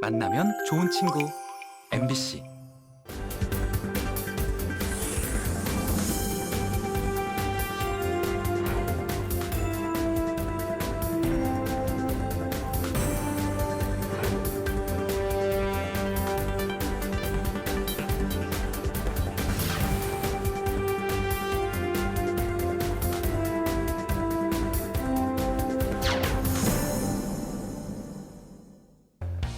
만나면 좋은 친구 MBC.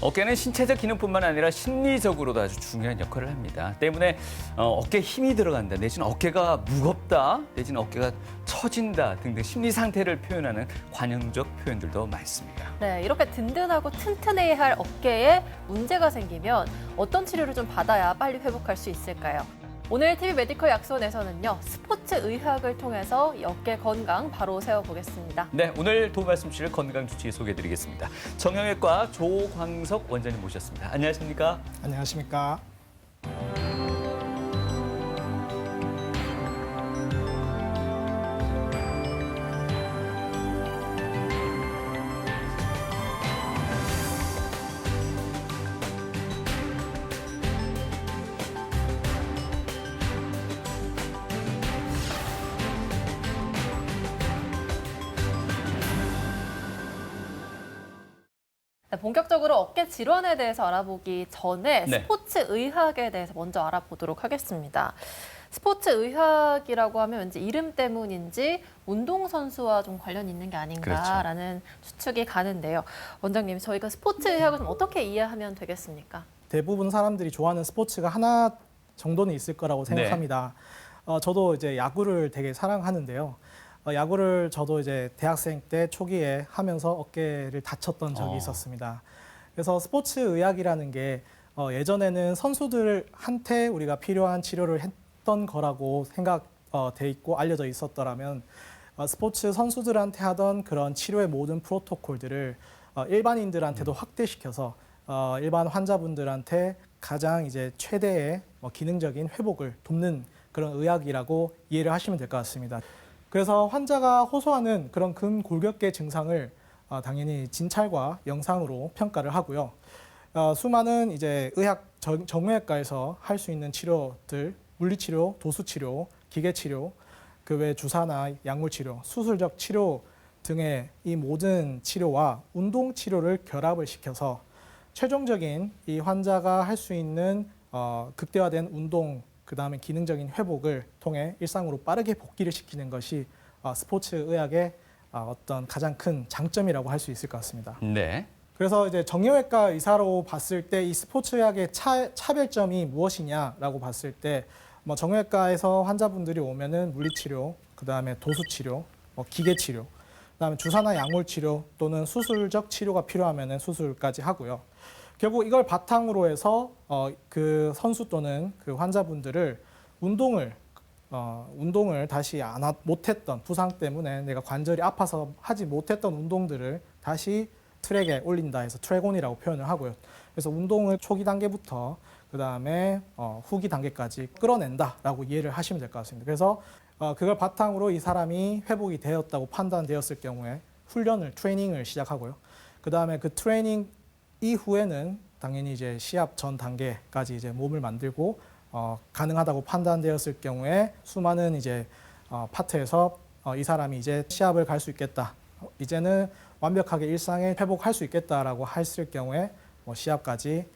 어깨는 신체적 기능뿐만 아니라 심리적으로도 아주 중요한 역할을 합니다. 때문에 어깨에 힘이 들어간다, 내지는 어깨가 무겁다, 내지는 어깨가 처진다 등등 심리 상태를 표현하는 관용적 표현들도 많습니다. 네, 이렇게 든든하고 튼튼해야 할 어깨에 문제가 생기면 어떤 치료를 좀 받아야 빨리 회복할 수 있을까요? 오늘 TV 메디컬 약손에서는요, 스포츠 의학을 통해서 이 어깨 건강 바로 세워보겠습니다. 네, 오늘 도움 말씀 주실 건강주치 소개해드리겠습니다. 정형외과 조광석 원장님 모셨습니다. 안녕하십니까? 안녕하십니까. 네, 본격적으로 어깨 질환에 대해서 알아보기 전에 네. 스포츠 의학에 대해서 먼저 알아보도록 하겠습니다. 스포츠 의학이라고 하면 왠지 이름 때문인지 운동선수와 좀 관련이 있는 게 아닌가라는 추측이 가는데요. 원장님, 저희가 스포츠 의학을 좀 어떻게 이해하면 되겠습니까? 대부분 사람들이 좋아하는 스포츠가 하나 정도는 있을 거라고 생각합니다. 저도 이제 야구를 되게 사랑하는데요. 야구를 저도 이제 대학생 때 초기에 하면서 어깨를 다쳤던 적이 있었습니다. 그래서 스포츠 의학이라는 게 예전에는 선수들한테 우리가 필요한 치료를 했던 거라고 생각돼 있고 알려져 있었더라면 스포츠 선수들한테 하던 그런 치료의 모든 프로토콜들을 일반인들한테도 확대시켜서 일반 환자분들한테 가장 이제 최대의 기능적인 회복을 돕는 그런 의학이라고 이해를 하시면 될 것 같습니다. 그래서 환자가 호소하는 그런 근골격계 증상을 당연히 진찰과 영상으로 평가를 하고요. 수많은 이제 정형외과에서 할 수 있는 치료들, 물리치료, 도수치료, 기계치료, 그 외 주사나 약물치료, 수술적 치료 등의 이 모든 치료와 운동치료를 결합을 시켜서 최종적인 이 환자가 할 수 있는 극대화된 운동, 그다음에 기능적인 회복을 통해 일상으로 빠르게 복귀를 시키는 것이 스포츠 의학의 어떤 가장 큰 장점이라고 할 수 있을 것 같습니다. 네. 그래서 이제 정형외과 의사로 봤을 때 이 스포츠 의학의 차별점이 무엇이냐라고 봤을 때 정형외과에서 환자분들이 오면은 물리치료, 그다음에 도수치료, 기계치료, 그다음에 주사나 약물치료 또는 수술적 치료가 필요하면은 수술까지 하고요. 결국 이걸 바탕으로 해서 그 선수 또는 그 환자분들을 운동을 다시 못했던 부상 때문에 내가 관절이 아파서 하지 못했던 운동들을 다시 트랙에 올린다 해서 트랙온이라고 표현을 하고요. 그래서 운동을 초기 단계부터 그 다음에 후기 단계까지 끌어낸다라고 이해를 하시면 될 것 같습니다. 그래서 그걸 바탕으로 이 사람이 회복이 되었다고 판단되었을 경우에 트레이닝을 시작하고요. 그 다음에 그 트레이닝 이후에는 당연히 이제 시합 전 단계까지 이제 몸을 만들고 가능하다고 판단되었을 경우에 수많은 이제 파트에서 이 사람이 이제 시합을 갈 수 있겠다. 이제는 완벽하게 일상에 회복할 수 있겠다라고 했을 경우에 시합까지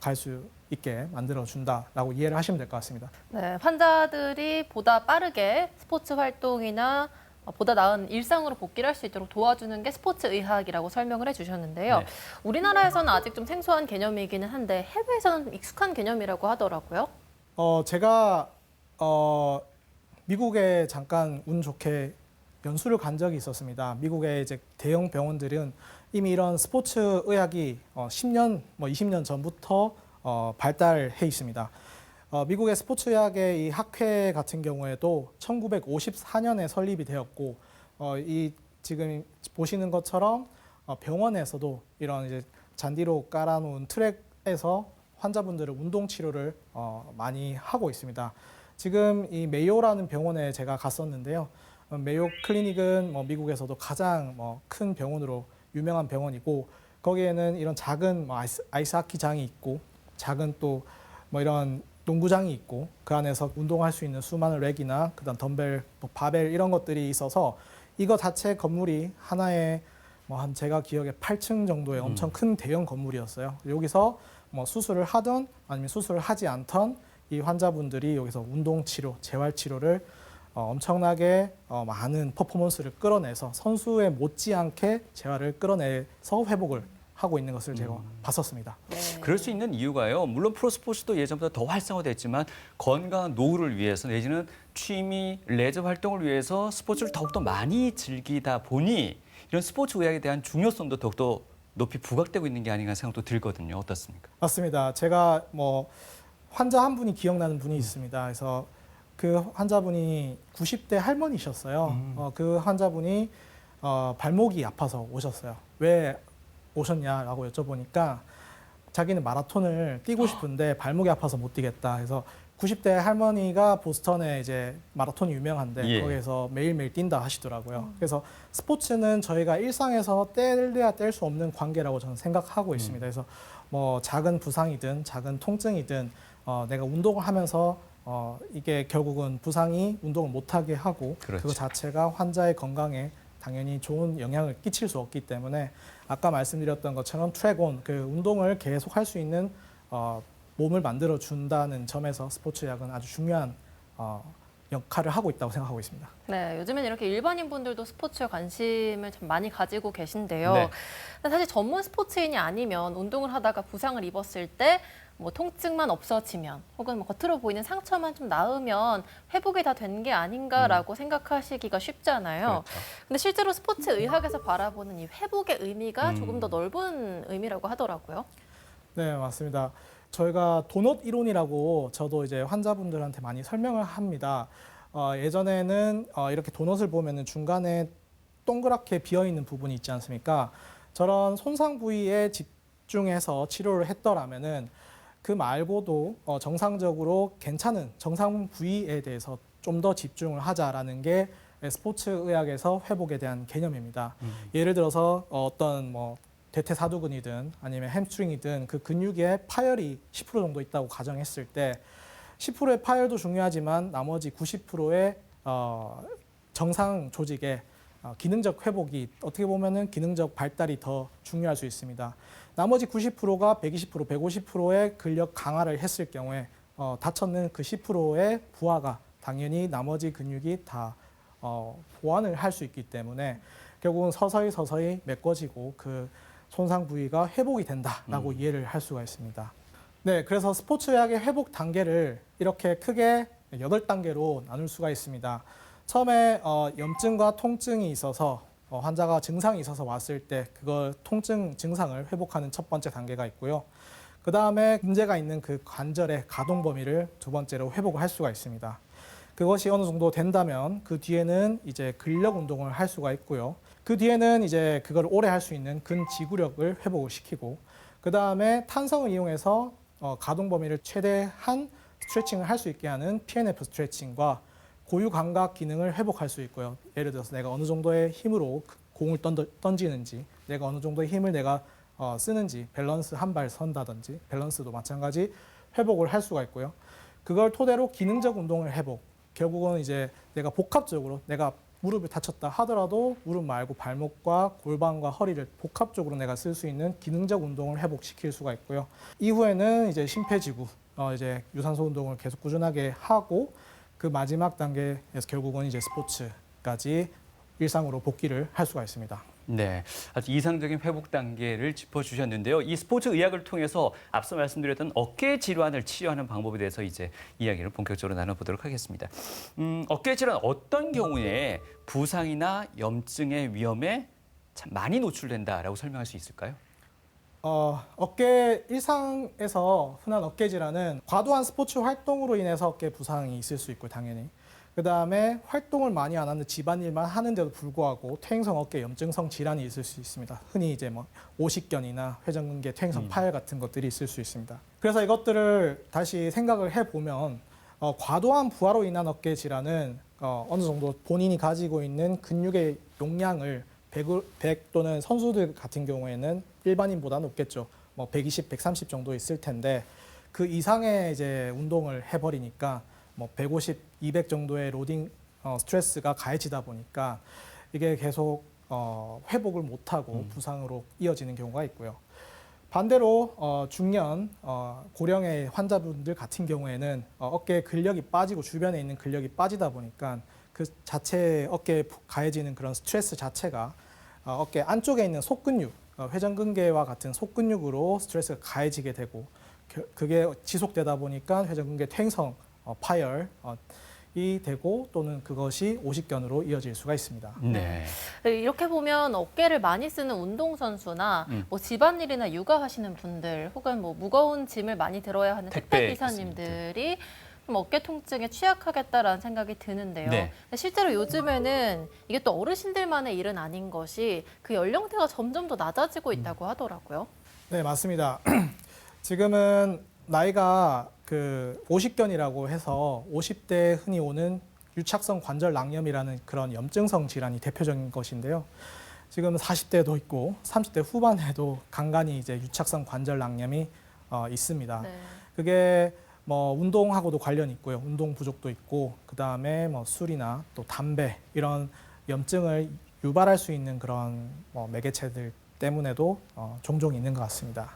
갈 수 있게 만들어준다라고 이해를 하시면 될 것 같습니다. 네, 환자들이 보다 빠르게 스포츠 활동이나 보다 나은 일상으로 복귀를 할 수 있도록 도와주는 게 스포츠 의학이라고 설명을 해주셨는데요. 네. 우리나라에서는 아직 좀 생소한 개념이기는 한데 해외에서는 익숙한 개념이라고 하더라고요. 제가 미국에 잠깐 운 좋게 연수를 간 적이 있었습니다. 미국의 이제 대형 병원들은 이미 이런 스포츠 의학이 10년, 20년 전부터 발달해 있습니다. 미국의 스포츠 의학의 이 학회 같은 경우에도 1954년에 설립이 되었고, 이 지금 보시는 것처럼 병원에서도 이런 이제 잔디로 깔아놓은 트랙에서 환자분들을 운동 치료를 많이 하고 있습니다. 지금 이 메이오라는 병원에 제가 갔었는데요. 메이오 클리닉은 미국에서도 가장 큰 병원으로 유명한 병원이고 거기에는 이런 작은 뭐 아이스하키장이 있고 작은 또 뭐 이런 농구장이 있고 그 안에서 운동할 수 있는 수많은 랙이나 그다음 덤벨, 뭐 바벨 이런 것들이 있어서 이거 자체 건물이 하나에 뭐 한 제가 기억에 8층 정도의 엄청 큰 대형 건물이었어요. 여기서 뭐 수술을 하던 아니면 수술을 하지 않던 이 환자분들이 여기서 운동 치료, 재활 치료를 엄청나게 많은 퍼포먼스를 끌어내서 선수에 못지않게 재활을 끌어내서 회복을 하고 있는 것을 제가 봤었습니다. 네. 그럴 수 있는 이유가요. 물론 프로스포츠도 예전보다 더 활성화됐지만 건강한 노후를 위해서 내지는 취미, 레저 활동을 위해서 스포츠를 더욱더 많이 즐기다 보니 이런 스포츠 의학에 대한 중요성도 더욱더 높이 부각되고 있는 게 아닌가 생각도 들거든요. 어떻습니까? 맞습니다. 제가 뭐 환자 한 분이 기억나는 분이 있습니다. 그래서 그 환자분이 90대 할머니셨어요. 그 환자분이 발목이 아파서 오셨어요. 왜 오셨냐라고 여쭤보니까 자기는 마라톤을 뛰고 싶은데 발목이 아파서 못 뛰겠다. 그래서 90대 할머니가 보스턴에 이제 마라톤이 유명한데 예. 거기에서 매일매일 뛴다 하시더라고요. 그래서 스포츠는 저희가 일상에서 뗄래야 뗄 수 없는 관계라고 저는 생각하고 있습니다. 그래서 뭐 작은 부상이든 작은 통증이든 내가 운동을 하면서 이게 결국은 부상이 운동을 못하게 하고 그렇죠. 그거 자체가 환자의 건강에 당연히 좋은 영향을 끼칠 수 없기 때문에 아까 말씀드렸던 것처럼 트랙온, 그 운동을 계속 할 수 있는 몸을 만들어 준다는 점에서 스포츠의학은 아주 중요한 역할을 하고 있다고 생각하고 있습니다. 네, 요즘엔 이렇게 일반인 분들도 스포츠에 관심을 참 많이 가지고 계신데요. 네. 근데 사실 전문 스포츠인이 아니면 운동을 하다가 부상을 입었을 때 뭐 통증만 없어지면 혹은 뭐 겉으로 보이는 상처만 좀 나으면 회복이 다 된 게 아닌가라고 생각하시기가 쉽잖아요. 그렇죠. 근데 실제로 스포츠 의학에서 바라보는 이 회복의 의미가 조금 더 넓은 의미라고 하더라고요. 네, 맞습니다. 저희가 도넛 이론이라고 저도 이제 환자분들한테 많이 설명을 합니다. 예전에는 이렇게 도넛을 보면은 중간에 동그랗게 비어 있는 부분이 있지 않습니까? 저런 손상 부위에 집중해서 치료를 했더라면은 그 말고도 정상적으로 괜찮은 정상 부위에 대해서 좀 더 집중을 하자라는 게 스포츠 의학에서 회복에 대한 개념입니다. 예를 들어서 어떤 뭐 대퇴사두근이든 아니면 햄스트링이든 그 근육에 파열이 10% 정도 있다고 가정했을 때 10%의 파열도 중요하지만 나머지 90%의 정상 조직의 기능적 회복이 어떻게 보면은 기능적 발달이 더 중요할 수 있습니다. 나머지 90%가 120%, 150%의 근력 강화를 했을 경우에 다쳤는 그 10%의 부하가 당연히 나머지 근육이 다 보완을 할 수 있기 때문에 결국은 서서히 메꿔지고 그 손상 부위가 회복이 된다라고 이해를 할 수가 있습니다. 네, 그래서 스포츠의학의 회복 단계를 이렇게 크게 8단계로 나눌 수가 있습니다. 처음에 염증과 통증이 있어서 환자가 증상이 있어서 왔을 때 그걸 통증 증상을 회복하는 첫 번째 단계가 있고요. 그 다음에 문제가 있는 그 관절의 가동 범위를 두 번째로 회복을 할 수가 있습니다. 그것이 어느 정도 된다면 그 뒤에는 이제 근력 운동을 할 수가 있고요. 그 뒤에는 이제 그걸 오래 할 수 있는 근지구력을 회복을 시키고 그 다음에 탄성을 이용해서 가동 범위를 최대한 스트레칭을 할 수 있게 하는 PNF 스트레칭과 고유 감각 기능을 회복할 수 있고요. 예를 들어서 내가 어느 정도의 힘으로 공을 던지는지, 내가 어느 정도의 힘을 내가 쓰는지, 밸런스 한 발 선다든지, 밸런스도 마찬가지 회복을 할 수가 있고요. 그걸 토대로 기능적 운동을 회복. 결국은 이제 내가 복합적으로 내가 무릎을 다쳤다 하더라도 무릎 말고 발목과 골반과 허리를 복합적으로 내가 쓸 수 있는 기능적 운동을 회복시킬 수가 있고요. 이후에는 이제 심폐지구, 이제 유산소 운동을 계속 꾸준하게 하고 그 마지막 단계에서 결국은 이제 스포츠까지 일상으로 복귀를 할 수가 있습니다. 네, 아주 이상적인 회복 단계를 짚어주셨는데요. 이 스포츠 의학을 통해서 앞서 말씀드렸던 어깨 질환을 치료하는 방법에 대해서 이제 이야기를 본격적으로 나눠보도록 하겠습니다. 어깨 질환 어떤 경우에 부상이나 염증의 위험에 참 많이 노출된다라고 설명할 수 있을까요? 어깨 일상에서 흔한 어깨 질환은 과도한 스포츠 활동으로 인해서 어깨 부상이 있을 수 있고 당연히 그 다음에 활동을 많이 안 하는 집안일만 하는데도 불구하고 퇴행성 어깨 염증성 질환이 있을 수 있습니다. 흔히 이제 뭐 오십견이나 회전근개 퇴행성 파열 같은 것들이 있을 수 있습니다. 그래서 이것들을 다시 생각을 해보면 과도한 부하로 인한 어깨 질환은 어느 정도 본인이 가지고 있는 근육의 용량을 100 또는 선수들 같은 경우에는 일반인보다 높겠죠. 뭐 120, 130 정도 있을 텐데 그 이상의 이제 운동을 해버리니까 뭐 150, 200 정도의 로딩 스트레스가 가해지다 보니까 이게 계속 회복을 못하고 부상으로 이어지는 경우가 있고요. 반대로 중년, 고령의 환자분들 같은 경우에는 어깨에 근력이 빠지고 주변에 있는 근력이 빠지다 보니까 그 자체 어깨에 가해지는 그런 스트레스 자체가 어깨 안쪽에 있는 속근육, 회전근개와 같은 속근육으로 스트레스가 가해지게 되고 그게 지속되다 보니까 회전근개 퇴행성, 파열이 되고 또는 그것이 오십견으로 이어질 수가 있습니다. 네. 이렇게 보면 어깨를 많이 쓰는 운동선수나 뭐 집안일이나 육아하시는 분들 혹은 뭐 무거운 짐을 많이 들어야 하는 택배 기사님들이 좀 어깨 통증에 취약하겠다라는 생각이 드는데요. 네. 실제로 요즘에는 이게 또 어르신들만의 일은 아닌 것이 그 연령대가 점점 더 낮아지고 있다고 하더라고요. 네, 맞습니다. 지금은 나이가 그 오십견이라고 해서 50대에 흔히 오는 유착성 관절 낭염이라는 그런 염증성 질환이 대표적인 것인데요. 지금 40대도 있고 30대 후반에도 간간히 이제 유착성 관절 낭염이 있습니다. 네. 그게 뭐 운동하고도 관련이 있고요. 운동 부족도 있고 그다음에 뭐 술이나 또 담배 이런 염증을 유발할 수 있는 그런 매개체들 때문에도 종종 있는 것 같습니다.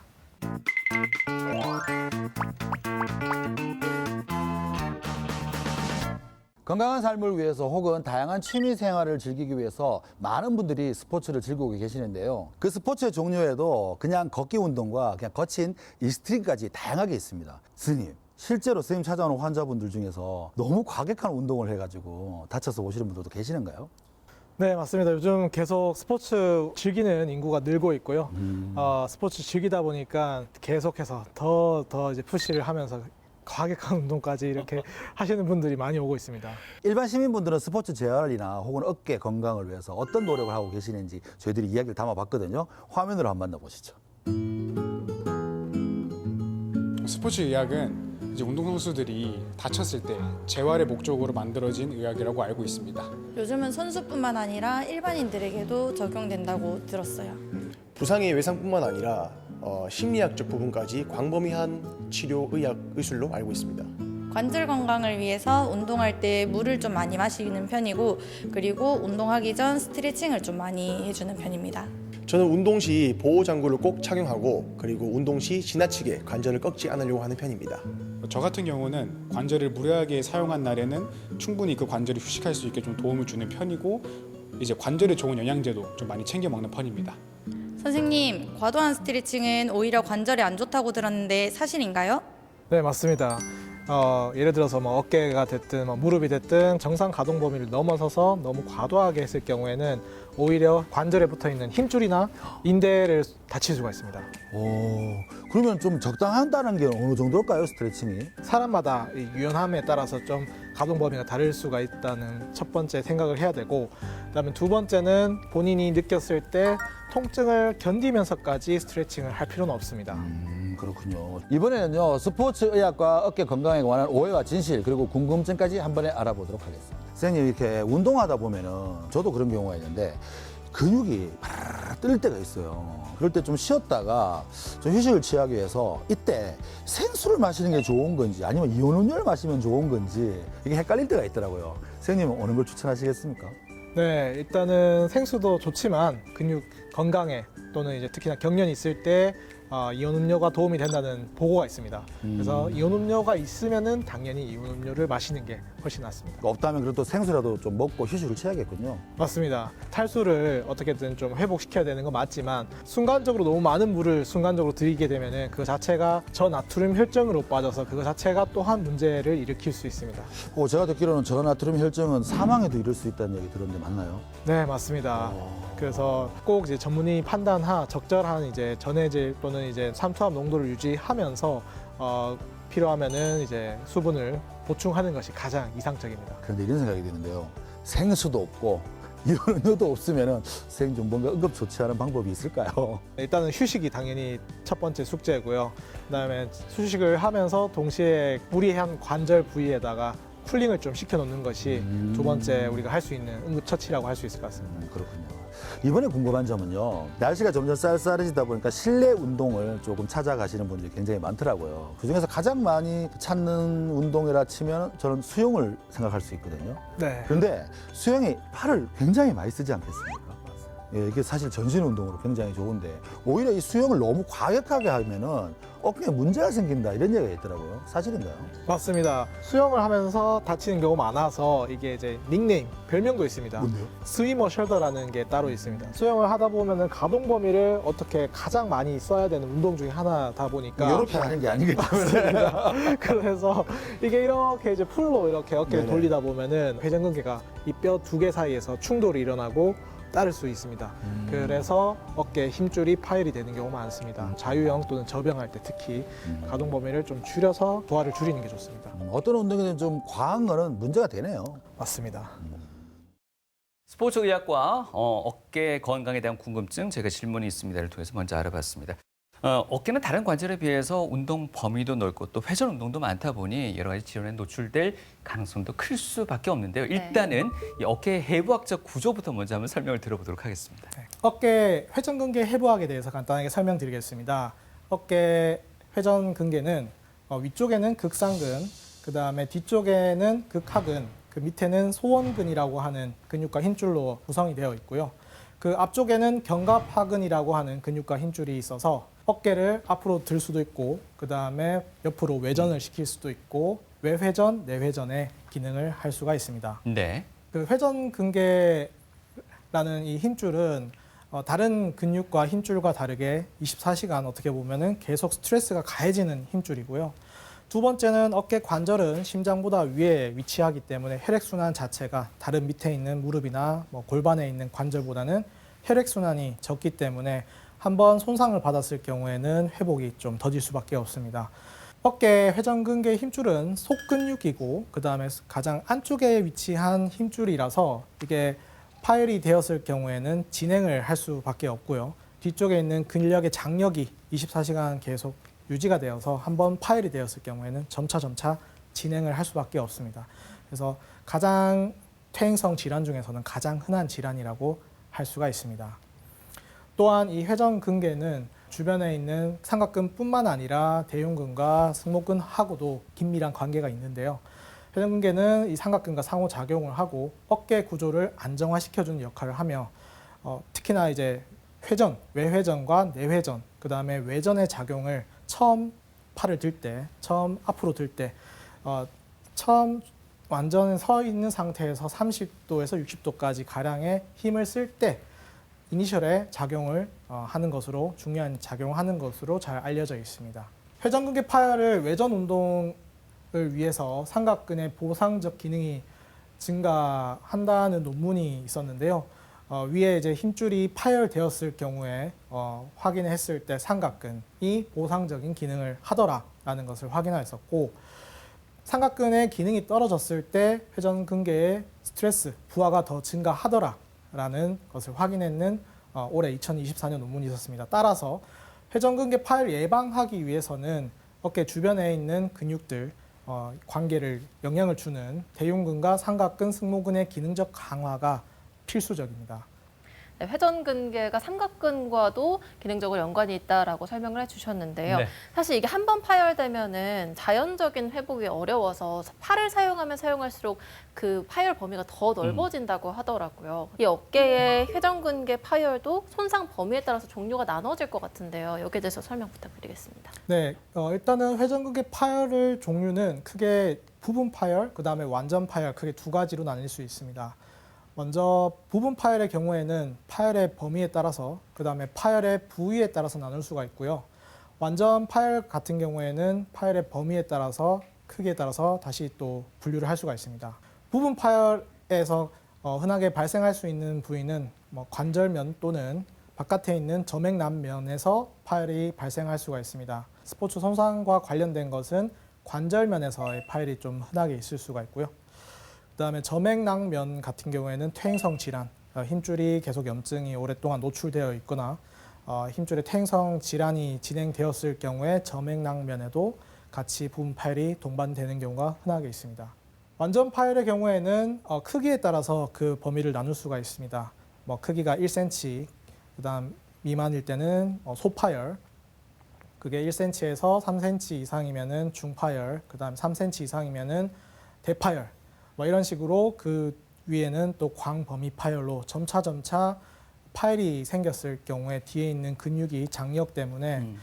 건강한 삶을 위해서 혹은 다양한 취미 생활을 즐기기 위해서 많은 분들이 스포츠를 즐기고 계시는데요. 그 스포츠의 종류에도 그냥 걷기 운동과 그냥 거친 익스트림까지 다양하게 있습니다. 스님, 실제로 스님 찾아오는 환자분들 중에서 너무 과격한 운동을 해가지고 다쳐서 오시는 분들도 계시는가요? 네, 맞습니다. 요즘 계속 스포츠 즐기는 인구가 늘고 있고요. 스포츠 즐기다 보니까 계속해서 더 이제 푸시를 하면서 과격한 운동까지 이렇게 하시는 분들이 많이 오고 있습니다. 일반 시민분들은 스포츠 재활이나 혹은 어깨 건강을 위해서 어떤 노력을 하고 계시는지 저희들이 이야기를 담아봤거든요. 화면으로 한번 만나보시죠. 스포츠 의학은 이제 운동선수들이 다쳤을 때 재활의 목적으로 만들어진 의학이라고 알고 있습니다. 요즘은 선수뿐만 아니라 일반인들에게도 적용된다고 들었어요. 부상의 외상뿐만 아니라 심리학적 부분까지 광범위한 치료 의학 의술로 알고 있습니다. 관절 건강을 위해서 운동할 때 물을 좀 많이 마시는 편이고 그리고 운동하기 전 스트레칭을 좀 많이 해주는 편입니다. 저는 운동 시 보호 장구를 꼭 착용하고 그리고 운동 시 지나치게 관절을 꺾지 않으려고 하는 편입니다. 저 같은 경우는 관절을 무리하게 사용한 날에는 충분히 그 관절이 휴식할 수 있게 좀 도움을 주는 편이고 이제 관절에 좋은 영양제도 좀 많이 챙겨 먹는 편입니다. 선생님, 과도한 스트레칭은 오히려 관절에 안 좋다고 들었는데 사실인가요? 네, 맞습니다. 예를 들어서 뭐 어깨가 됐든 뭐 무릎이 됐든 정상 가동 범위를 넘어서서 너무 과도하게 했을 경우에는 오히려 관절에 붙어 있는 힘줄이나 인대를 다칠 수가 있습니다. 그러면 좀 적당하다는 게 어느 정도일까요, 스트레칭이? 사람마다 이 유연함에 따라서 좀 가동 범위가 다를 수가 있다는 첫 번째 생각을 해야 되고, 그다음에 두 번째는 본인이 느꼈을 때 통증을 견디면서까지 스트레칭을 할 필요는 없습니다. 그렇군요. 이번에는요, 스포츠 의학과 어깨 건강에 관한 오해와 진실 그리고 궁금증까지 한 번에 알아보도록 하겠습니다. 선생님, 이렇게 운동하다 보면은 저도 그런 경우가 있는데 근육이 뜰 때가 있어요. 그럴 때 좀 쉬었다가 좀 휴식을 취하기 위해서 이때 생수를 마시는 게 좋은 건지 아니면 이온음료를 마시면 좋은 건지 이게 헷갈릴 때가 있더라고요. 선생님은 어느 걸 추천하시겠습니까? 네, 일단은 생수도 좋지만 근육 건강에 또는 이제 특히나 경련이 있을 때 이온 음료가 도움이 된다는 보고가 있습니다. 그래서 이온 음료가 있으면은 당연히 이온 음료를 마시는 게 훨씬 낫습니다. 없다면 그래도 생수라도 좀 먹고 휴식을 취하겠군요. 맞습니다. 탈수를 어떻게든 좀 회복시켜야 되는 건 맞지만 순간적으로 너무 많은 물을 순간적으로 들이게 되면은 그 자체가 저나트륨 혈증으로 빠져서 그거 자체가 또한 문제를 일으킬 수 있습니다. 제가 듣기로는 저나트륨 혈증은 사망에도 이를 수 있다는 얘기 들었는데 맞나요? 네, 맞습니다. 그래서 꼭 이제 전문의 판단하 적절한 이제 전해질 또는 이제 삼투압 농도를 유지하면서 필요하면은 이제 수분을 보충하는 것이 가장 이상적입니다. 그런데 이런 생각이 드는데요. 생수도 없고 이온음료도 없으면은 선생님 좀 뭔가 응급 조치하는 방법이 있을까요? 일단은 휴식이 당연히 첫 번째 숙제고요. 그다음에 휴식을 하면서 동시에 무리한 관절 부위에다가 쿨링을 좀 시켜놓는 것이 두 번째 우리가 할 수 있는 응급처치라고 할 수 있을 것 같습니다. 그렇군요. 이번에 궁금한 점은요. 날씨가 점점 쌀쌀해지다 보니까 실내 운동을 조금 찾아가시는 분들이 굉장히 많더라고요. 그중에서 가장 많이 찾는 운동이라 치면 저는 수영을 생각할 수 있거든요. 네. 그런데 수영이 팔을 굉장히 많이 쓰지 않겠습니까? 예, 이게 사실 전신 운동으로 굉장히 좋은데 오히려 이 수영을 너무 과격하게 하면은 어깨에 문제가 생긴다 이런 얘기가 있더라고요. 사실인가요? 맞습니다. 수영을 하면서 다치는 경우가 많아서 이게 이제 닉네임, 별명도 있습니다. 뭔데요? 스위머 숄더라는 게 따로 있습니다. 수영을 하다 보면은 가동 범위를 어떻게 가장 많이 써야 되는 운동 중에 하나다 보니까 이렇게 하는 게 아니기 때문에. 그래서 이게 이렇게 이제 풀로 이렇게 어깨를 네네. 돌리다 보면은 회전근개가 이 뼈 두 개 사이에서 충돌이 일어나고 따를 수 있습니다. 그래서 어깨 힘줄이 파열이 되는 경우가 많습니다. 자유형 또는 접영할 때 특히 가동 범위를 좀 줄여서 도화를 줄이는 게 좋습니다. 어떤 운동이든 좀 과한 거는 문제가 되네요. 맞습니다. 스포츠 의학과 어깨 건강에 대한 궁금증 제가 질문이 있습니다를 통해서 먼저 알아봤습니다. 어깨는 다른 관절에 비해서 운동 범위도 넓고 또 회전 운동도 많다 보니 여러 가지 질환에 노출될 가능성도 클 수밖에 없는데요. 일단은 이 어깨의 해부학적 구조부터 먼저 한번 설명을 들어보도록 하겠습니다. 어깨 회전근개 해부학에 대해서 간단하게 설명드리겠습니다. 어깨 회전근개는 위쪽에는 극상근, 그 다음에 뒤쪽에는 극하근, 그 밑에는 소원근이라고 하는 근육과 힘줄로 구성이 되어 있고요. 그 앞쪽에는 견갑하근이라고 하는 근육과 힘줄이 있어서 어깨를 앞으로 들 수도 있고 그 다음에 옆으로 외전을 시킬 수도 있고 외회전, 내회전의 기능을 할 수가 있습니다. 네. 그 회전근개라는 이 힘줄은 다른 근육과 힘줄과 다르게 24시간 어떻게 보면은 계속 스트레스가 가해지는 힘줄이고요. 두 번째는 어깨 관절은 심장보다 위에 위치하기 때문에 혈액순환 자체가 다른 밑에 있는 무릎이나 골반에 있는 관절보다는 혈액순환이 적기 때문에 한번 손상을 받았을 경우에는 회복이 좀 더딜 수밖에 없습니다. 어깨 회전근개 힘줄은 속근육이고 그 다음에 가장 안쪽에 위치한 힘줄이라서 이게 파열이 되었을 경우에는 진행을 할 수밖에 없고요. 뒤쪽에 있는 근력의 장력이 24시간 계속 유지가 되어서 한번 파열이 되었을 경우에는 점차 진행을 할 수밖에 없습니다. 그래서 가장 퇴행성 질환 중에서는 가장 흔한 질환이라고 할 수가 있습니다. 또한 이 회전근개는 주변에 있는 삼각근뿐만 아니라 대흉근과 승모근하고도 긴밀한 관계가 있는데요. 회전근개는 이 삼각근과 상호작용을 하고 어깨 구조를 안정화시켜주는 역할을 하며 특히나 이제 회전, 외회전과 내회전, 그 다음에 외전의 작용을 처음 팔을 들 때, 처음 앞으로 들 때, 처음 완전 서 있는 상태에서 30도에서 60도까지 가량의 힘을 쓸 때 이니셜에 작용을 하는 것으로 중요한 작용을 하는 것으로 잘 알려져 있습니다. 회전근개 파열을 외전 운동을 위해서 삼각근의 보상적 기능이 증가한다는 논문이 있었는데요. 위에 이제 힘줄이 파열되었을 경우에 확인했을 때 삼각근이 보상적인 기능을 하더라라는 것을 확인하였었고 삼각근의 기능이 떨어졌을 때 회전근개의 스트레스, 부하가 더 증가하더라라는 것을 확인했는 올해 2024년 논문이 있었습니다. 따라서 회전근개 파열 예방하기 위해서는 어깨 주변에 있는 근육들 관계를 영향을 주는 대흉근과 삼각근, 승모근의 기능적 강화가 필수적입니다. 네, 회전근개가 삼각근과도 기능적으로 연관이 있다라고 설명을 해주셨는데요. 네. 사실 이게 한 번 파열되면은 자연적인 회복이 어려워서 팔을 사용하면 사용할수록 그 파열 범위가 더 넓어진다고 하더라고요. 이 어깨의 회전근개 파열도 손상 범위에 따라서 종류가 나눠질 것 같은데요. 여기에 대해서 설명 부탁드리겠습니다. 네, 일단은 회전근개 파열의 종류는 크게 부분 파열, 그 다음에 완전 파열 크게 두 가지로 나뉠 수 있습니다. 먼저 부분 파열의 경우에는 파열의 범위에 따라서 그 다음에 파열의 부위에 따라서 나눌 수가 있고요. 완전 파열 같은 경우에는 파열의 범위에 따라서 크기에 따라서 다시 또 분류를 할 수가 있습니다. 부분 파열에서 흔하게 발생할 수 있는 부위는 관절면 또는 바깥에 있는 점액남면에서 파열이 발생할 수가 있습니다. 스포츠 손상과 관련된 것은 관절면에서의 파열이 좀 흔하게 있을 수가 있고요. 그다음에 점액낭면 같은 경우에는 퇴행성 질환, 힘줄이 계속 염증이 오랫동안 노출되어 있거나 힘줄의 퇴행성 질환이 진행되었을 경우에 점액낭면에도 같이 부분 파열이 동반되는 경우가 흔하게 있습니다. 완전 파열의 경우에는 크기에 따라서 그 범위를 나눌 수가 있습니다. 뭐 크기가 1cm, 그다음 미만일 때는 소파열, 그게 1cm에서 3cm 이상이면은 중파열, 그다음 3cm 이상이면은 대파열, 뭐 이런 식으로 그 위에는 또 광범위 파열로 점차 파열이 생겼을 경우에 뒤에 있는 근육이 장력 때문에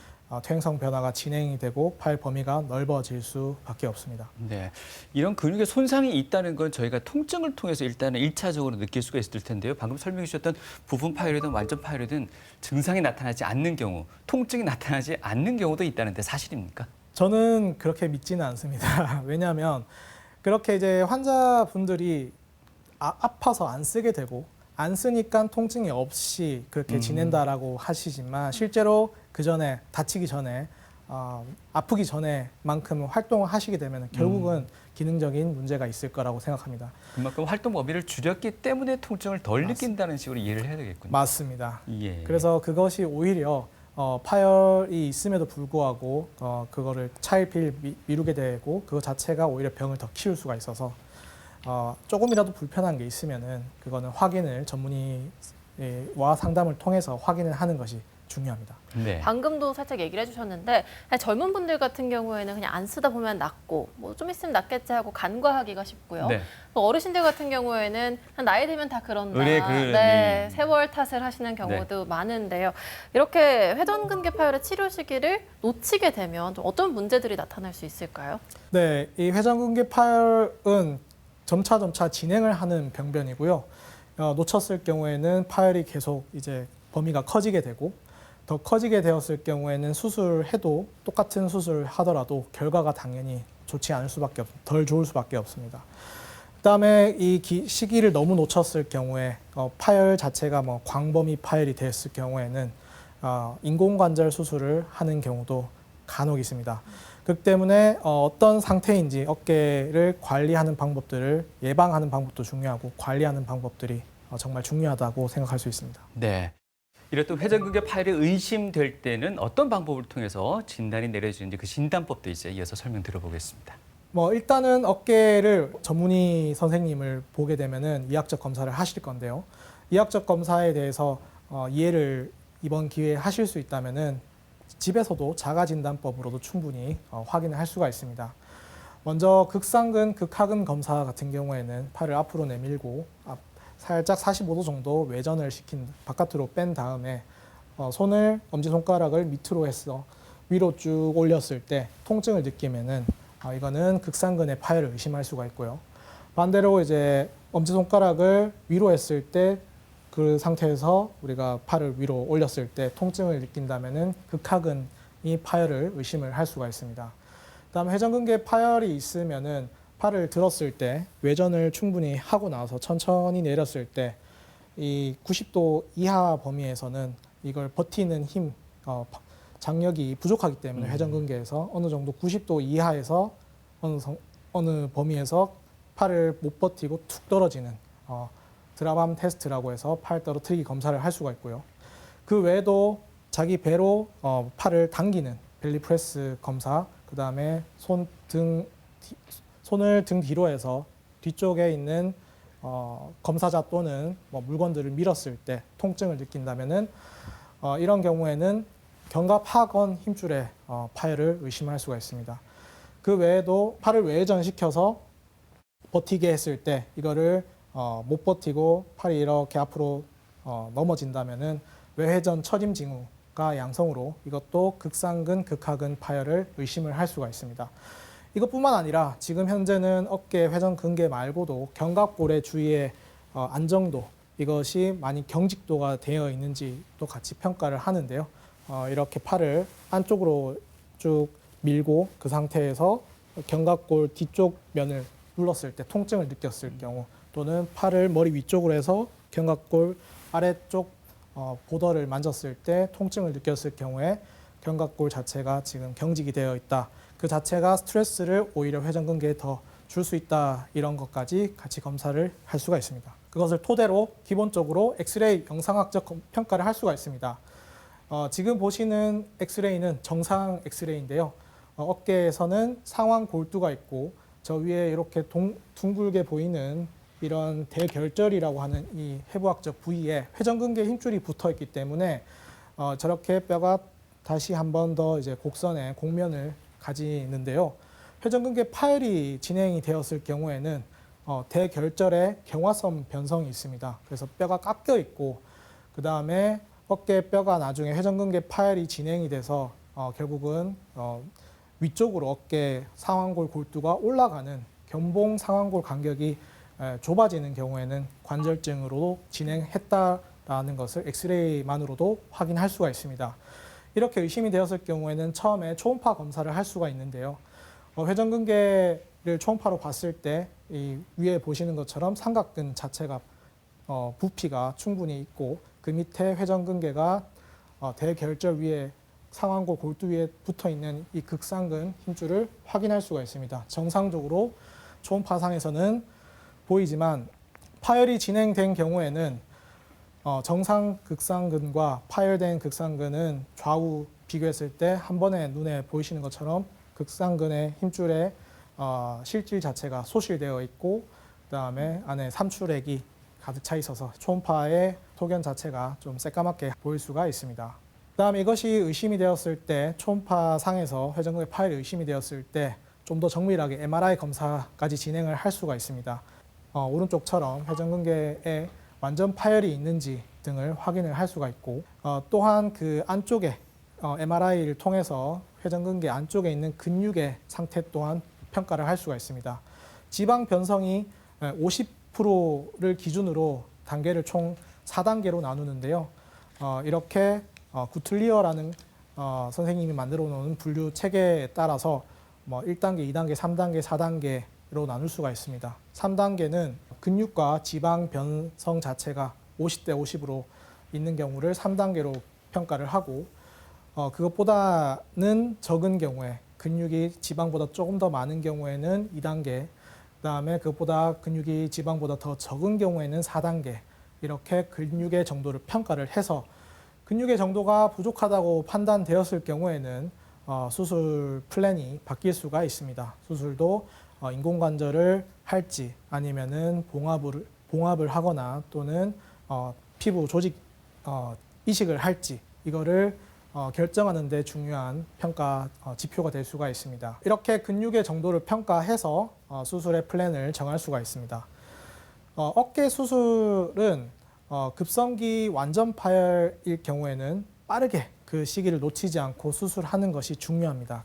퇴행성 변화가 진행이 되고 파열 범위가 넓어질 수밖에 없습니다. 네, 이런 근육에 손상이 있다는 건 저희가 통증을 통해서 일단은 1차적으로 느낄 수가 있을 텐데요. 방금 설명해 주셨던 부분 파열이든 완전 파열이든 증상이 나타나지 않는 경우, 통증이 나타나지 않는 경우도 있다는데 사실입니까? 저는 그렇게 믿지는 않습니다. 왜냐하면 그렇게 이제 환자분들이 아파서 안 쓰게 되고 안 쓰니까 통증이 없이 그렇게 지낸다라고 하시지만 실제로 그 전에 다치기 전에 아프기 전에만큼 활동을 하시게 되면 결국은 기능적인 문제가 있을 거라고 생각합니다. 그만큼 활동 범위를 줄였기 때문에 통증을 덜 느낀다는 식으로 이해를 해야 되겠군요. 맞습니다. 예. 그래서 그것이 오히려 파열이 있음에도 불구하고 그거를 차일피일 미루게 되고 그거 자체가 오히려 병을 더 키울 수가 있어서 조금이라도 불편한 게 있으면은 그거는 확인을 전문의와 상담을 통해서 확인을 하는 것이 중요합니다. 네. 방금도 살짝 얘기를 해주셨는데 젊은 분들 같은 경우에는 그냥 안 쓰다 보면 낫고 뭐 좀 있으면 낫겠지 하고 간과하기가 쉽고요. 네. 또 어르신들 같은 경우에는 나이 들면 다 그런다. 그래. 네, 세월 탓을 하시는 경우도 많은데요. 이렇게 회전근개 파열의 치료 시기를 놓치게 되면 좀 어떤 문제들이 나타날 수 있을까요? 네, 이 회전근개 파열은 점차 진행을 하는 병변이고요. 놓쳤을 경우에는 파열이 계속 이제 범위가 커지게 되고 더 커지게 되었을 경우에는 수술해도 똑같은 수술을 하더라도 결과가 당연히 좋지 않을 수밖에 덜 좋을 수밖에 없습니다. 그다음에 이 시기를 너무 놓쳤을 경우에 파열 자체가 뭐 광범위 파열이 됐을 경우에는 인공관절 수술을 하는 경우도 간혹 있습니다. 그렇기 때문에 어떤 상태인지 어깨를 관리하는 방법들을 예방하는 방법도 중요하고 관리하는 방법들이 정말 중요하다고 생각할 수 있습니다. 네. 이렇듯 회전근개 파열이 의심될 때는 어떤 방법을 통해서 진단이 내려지는지 그 진단법도 이제 이어서 설명 들어보겠습니다. 뭐 일단은 어깨를 전문의 선생님을 보게 되면은 이학적 검사를 하실 건데요. 이학적 검사에 대해서 이해를 이번 기회에 하실 수 있다면은 집에서도 자가진단법으로도 충분히 확인을 할 수가 있습니다. 먼저 극상근, 극하근 검사 같은 경우에는 팔을 앞으로 내밀고 살짝 45도 정도 외전을 시킨 바깥으로 뺀 다음에 손을 엄지손가락을 밑으로 해서 위로 쭉 올렸을 때 통증을 느끼면은 이거는 극상근의 파열을 의심할 수가 있고요. 반대로 이제 엄지손가락을 위로 했을 때 그 상태에서 우리가 팔을 위로 올렸을 때 통증을 느낀다면은 극하근이 파열을 의심을 할 수가 있습니다. 그다음 회전근개 파열이 있으면은 팔을 들었을 때 외전을 충분히 하고 나서 천천히 내렸을 때 이 90도 이하 범위에서는 이걸 버티는 힘, 장력이 부족하기 때문에 회전근개에서 어느 정도 90도 이하에서 어느 범위에서 팔을 못 버티고 툭 떨어지는 드라밤 테스트라고 해서 팔 떨어뜨리기 검사를 할 수가 있고요. 그 외에도 자기 배로 팔을 당기는 벨리 프레스 검사, 그 다음에 손을 등 뒤로 해서 뒤쪽에 있는 검사자 또는 뭐 물건들을 밀었을 때 통증을 느낀다면은 이런 경우에는 견갑하건 힘줄의 파열을 의심할 수가 있습니다. 그 외에도 팔을 외전시켜서 버티게 했을 때 이거를 못 버티고 팔이 이렇게 앞으로 넘어진다면은 외회전 처림 징후가 양성으로 이것도 극상근, 극하근 파열을 의심을 할 수가 있습니다. 이것뿐만 아니라 지금 현재는 어깨 회전근개 말고도 견갑골의 주위의 안정도 이것이 많이 경직도가 되어 있는지도 같이 평가를 하는데요. 이렇게 팔을 안쪽으로 쭉 밀고 그 상태에서 견갑골 뒤쪽 면을 눌렀을 때 통증을 느꼈을 경우 또는 팔을 머리 위쪽으로 해서 견갑골 아래쪽 보더를 만졌을 때 통증을 느꼈을 경우에 견갑골 자체가 지금 경직이 되어 있다. 그 자체가 스트레스를 오히려 회전근개에 더 줄 수 있다. 이런 것까지 같이 검사를 할 수가 있습니다. 그것을 토대로 기본적으로 엑스레이 영상학적 평가를 할 수가 있습니다. 지금 보시는 엑스레이는 정상 엑스레이인데요. 어깨에서는 상완 골두가 있고 저 위에 이렇게 둥글게 보이는 이런 대결절이라고 하는 이 해부학적 부위에 회전근개 힘줄이 붙어 있기 때문에 저렇게 뼈가 다시 한 번 더 이제 곡선의 곡면을 가지는데요. 회전근개 파열이 진행이 되었을 경우에는 대결절에 경화선 변성이 있습니다. 그래서 뼈가 깎여 있고 그 다음에 어깨 뼈가 나중에 회전근개 파열이 진행이 돼서 결국은 위쪽으로 어깨 상완골 골두가 올라가는 견봉 상완골 간격이 좁아지는 경우에는 관절증으로 진행했다라는 것을 엑스레이만으로도 확인할 수가 있습니다. 이렇게 의심이 되었을 경우에는 처음에 초음파 검사를 할 수가 있는데요. 회전근개를 초음파로 봤을 때 이 위에 보시는 것처럼 삼각근 자체가 부피가 충분히 있고 그 밑에 회전근개가 대결절 위에 상완골 골두 위에 붙어 있는 이 극상근 힘줄을 확인할 수가 있습니다. 정상적으로 초음파상에서는 보이지만 파열이 진행된 경우에는 정상 극상근과 파열된 극상근은 좌우 비교했을 때 한 번에 눈에 보이시는 것처럼 극상근의 힘줄에 실질 자체가 소실되어 있고 그다음에 안에 삼출액이 가득 차 있어서 초음파의 소견 자체가 좀 새까맣게 보일 수가 있습니다. 그다음에 이것이 의심이 되었을 때 초음파상에서 회전근개 파열이 의심이 되었을 때 좀 더 정밀하게 MRI 검사까지 진행을 할 수가 있습니다. 오른쪽처럼 회전근개에 완전 파열이 있는지 등을 확인을 할 수가 있고 또한 그 안쪽에 MRI를 통해서 회전근개 안쪽에 있는 근육의 상태 또한 평가를 할 수가 있습니다. 지방 변성이 50%를 기준으로 단계를 총 4단계로 나누는데요. 이렇게 구틀리어라는 선생님이 만들어 놓은 분류 체계에 따라서 1단계, 2단계, 3단계, 4단계로 나눌 수가 있습니다. 3단계는 근육과 지방 변성 자체가 50대 50으로 있는 경우를 3단계로 평가를 하고 그것보다는 적은 경우에 근육이 지방보다 조금 더 많은 경우에는 2단계, 그다음에 그것보다 근육이 지방보다 더 적은 경우에는 4단계 이렇게 근육의 정도를 평가를 해서 근육의 정도가 부족하다고 판단되었을 경우에는 수술 플랜이 바뀔 수가 있습니다. 수술도 인공관절을 할지 아니면은 봉합을 하거나 또는 피부 조직 이식을 할지 이거를 결정하는 데 중요한 평가 지표가 될 수가 있습니다. 이렇게 근육의 정도를 평가해서 수술의 플랜을 정할 수가 있습니다. 어깨 수술은 급성기 완전 파열일 경우에는 빠르게 그 시기를 놓치지 않고 수술하는 것이 중요합니다.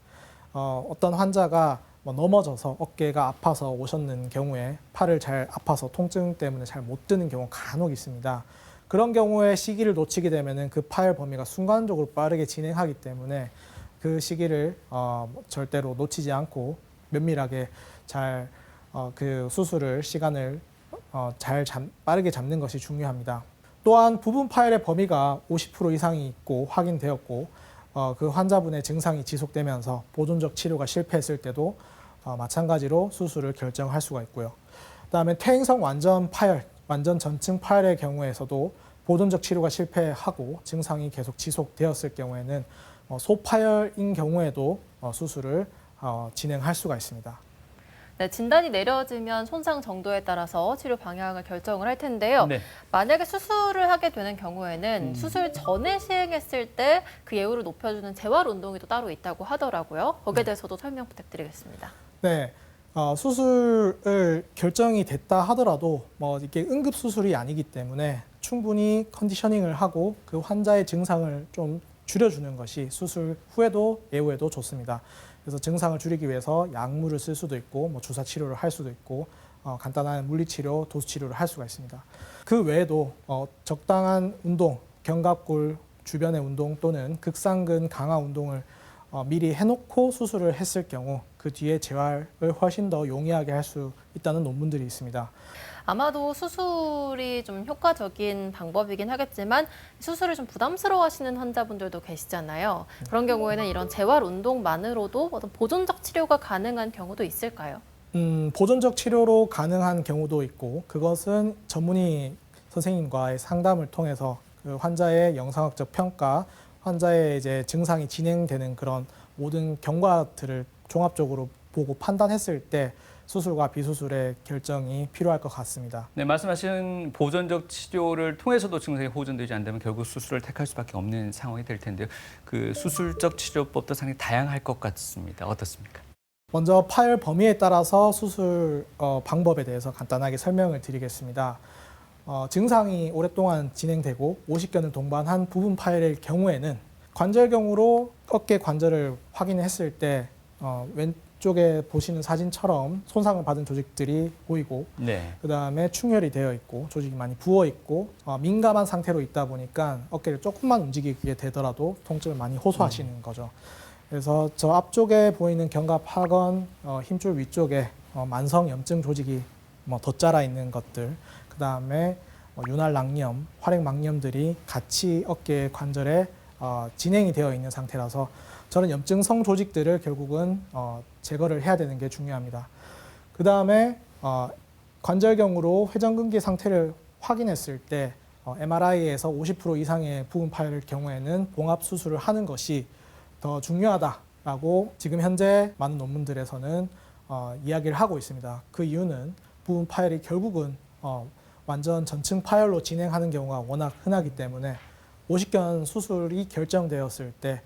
어떤 환자가 넘어져서 어깨가 아파서 오셨는 경우에 팔을 잘 아파서 통증 때문에 잘 못 드는 경우가 간혹 있습니다. 그런 경우에 시기를 놓치게 되면은 그 파열 범위가 순간적으로 빠르게 진행하기 때문에 그 시기를 절대로 놓치지 않고 면밀하게 잘 그 수술을 시간을 빠르게 잡는 것이 중요합니다. 또한 부분 파열의 범위가 50% 이상이 있고 확인되었고 그 환자분의 증상이 지속되면서 보존적 치료가 실패했을 때도 마찬가지로 수술을 결정할 수가 있고요. 그다음에 퇴행성 완전 파열, 완전 전층 파열의 경우에서도 보존적 치료가 실패하고 증상이 계속 지속되었을 경우에는 소파열인 경우에도 수술을 진행할 수가 있습니다. 네, 진단이 내려지면 손상 정도에 따라서 치료 방향을 결정을 할 텐데요. 네. 만약에 수술을 하게 되는 경우에는 수술 전에 시행했을 때 그 예후를 높여주는 재활 운동이 또 따로 있다고 하더라고요. 거기에 대해서도 설명 부탁드리겠습니다. 네, 수술을 결정이 됐다 하더라도 이게 응급 수술이 아니기 때문에 충분히 컨디셔닝을 하고 그 환자의 증상을 좀 줄여주는 것이 수술 후에도 예후에도 좋습니다. 그래서 증상을 줄이기 위해서 약물을 쓸 수도 있고 주사 치료를 할 수도 있고 간단한 물리치료, 도수치료를 할 수가 있습니다. 그 외에도 적당한 운동, 견갑골 주변의 운동 또는 극상근 강화 운동을 미리 해놓고 수술을 했을 경우 그 뒤에 재활을 훨씬 더 용이하게 할 수 있다는 논문들이 있습니다. 아마도 수술이 좀 효과적인 방법이긴 하겠지만 수술을 좀 부담스러워하시는 환자분들도 계시잖아요. 그런 경우에는 이런 재활 운동만으로도 어떤 보존적 치료가 가능한 경우도 있을까요? 보존적 치료로 가능한 경우도 있고 그것은 전문의 선생님과의 상담을 통해서 그 환자의 영상학적 평가, 환자의 이제 증상이 진행되는 그런 모든 경과들을 종합적으로 보고 판단했을 때 수술과 비수술의 결정이 필요할 것 같습니다. 네, 말씀하신 보존적 치료를 통해서도 증상이 호전되지 않다면 결국 수술을 택할 수밖에 없는 상황이 될 텐데요. 그 수술적 치료법도 상당히 다양할 것 같습니다. 어떻습니까? 먼저 파열 범위에 따라서 수술 방법에 대해서 간단하게 설명을 드리겠습니다. 증상이 오랫동안 진행되고 50견을 동반한 부분 파열의 경우에는 관절경으로 어깨 관절을 확인했을 때 왼쪽에 보시는 사진처럼 손상을 받은 조직들이 보이고 네. 그다음에 충혈이 되어 있고 조직이 많이 부어 있고 민감한 상태로 있다 보니까 어깨를 조금만 움직이게 되더라도 통증을 많이 호소하시는 거죠. 그래서 저 앞쪽에 보이는 견갑하건 힘줄 위쪽에 만성 염증 조직이 덧자라 있는 것들, 그다음에 윤활 낭염, 활액 망염들이 같이 어깨 관절에 진행이 되어 있는 상태라서 저런 염증성 조직들을 결국은 제거를 해야 되는 게 중요합니다. 그 다음에 관절경으로 회전근개 상태를 확인했을 때 MRI에서 50% 이상의 부분 파열의 경우에는 봉합 수술을 하는 것이 더 중요하다라고 지금 현재 많은 논문들에서는 이야기를 하고 있습니다. 그 이유는 부분 파열이 결국은 완전 전층 파열로 진행하는 경우가 워낙 흔하기 때문에 50견 수술이 결정되었을 때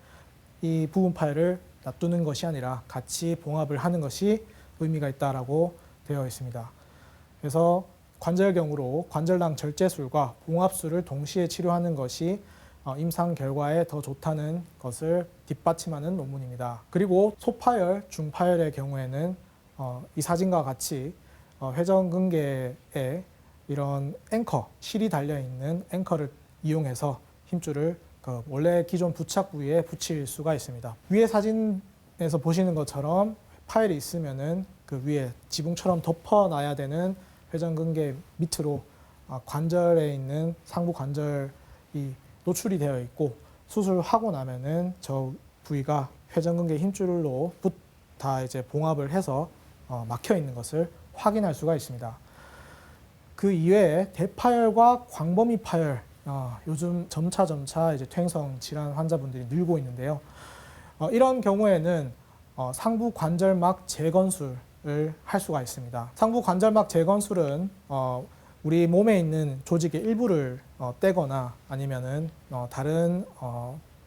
이 부분 파열을 놔두는 것이 아니라 같이 봉합을 하는 것이 의미가 있다라고 되어 있습니다. 그래서 관절경으로 관절낭 절제술과 봉합술을 동시에 치료하는 것이 임상 결과에 더 좋다는 것을 뒷받침하는 논문입니다. 그리고 소파열, 중파열의 경우에는 이 사진과 같이 회전근개에 이런 앵커, 실이 달려있는 앵커를 이용해서 힘줄을 원래 기존 부착 부위에 붙일 수가 있습니다. 위에 사진에서 보시는 것처럼 파열이 있으면은 그 위에 지붕처럼 덮어놔야 되는 회전근개 밑으로 관절에 있는 상부 관절이 노출이 되어 있고 수술하고 나면은 저 부위가 회전근개 힘줄로 다 이제 봉합을 해서 막혀 있는 것을 확인할 수가 있습니다. 그 이외에 대파열과 광범위 파열, 요즘 점차 이제 퇴행성 질환 환자분들이 늘고 있는데요. 이런 경우에는 상부 관절막 재건술을 할 수가 있습니다. 상부 관절막 재건술은 우리 몸에 있는 조직의 일부를 떼거나 아니면은 다른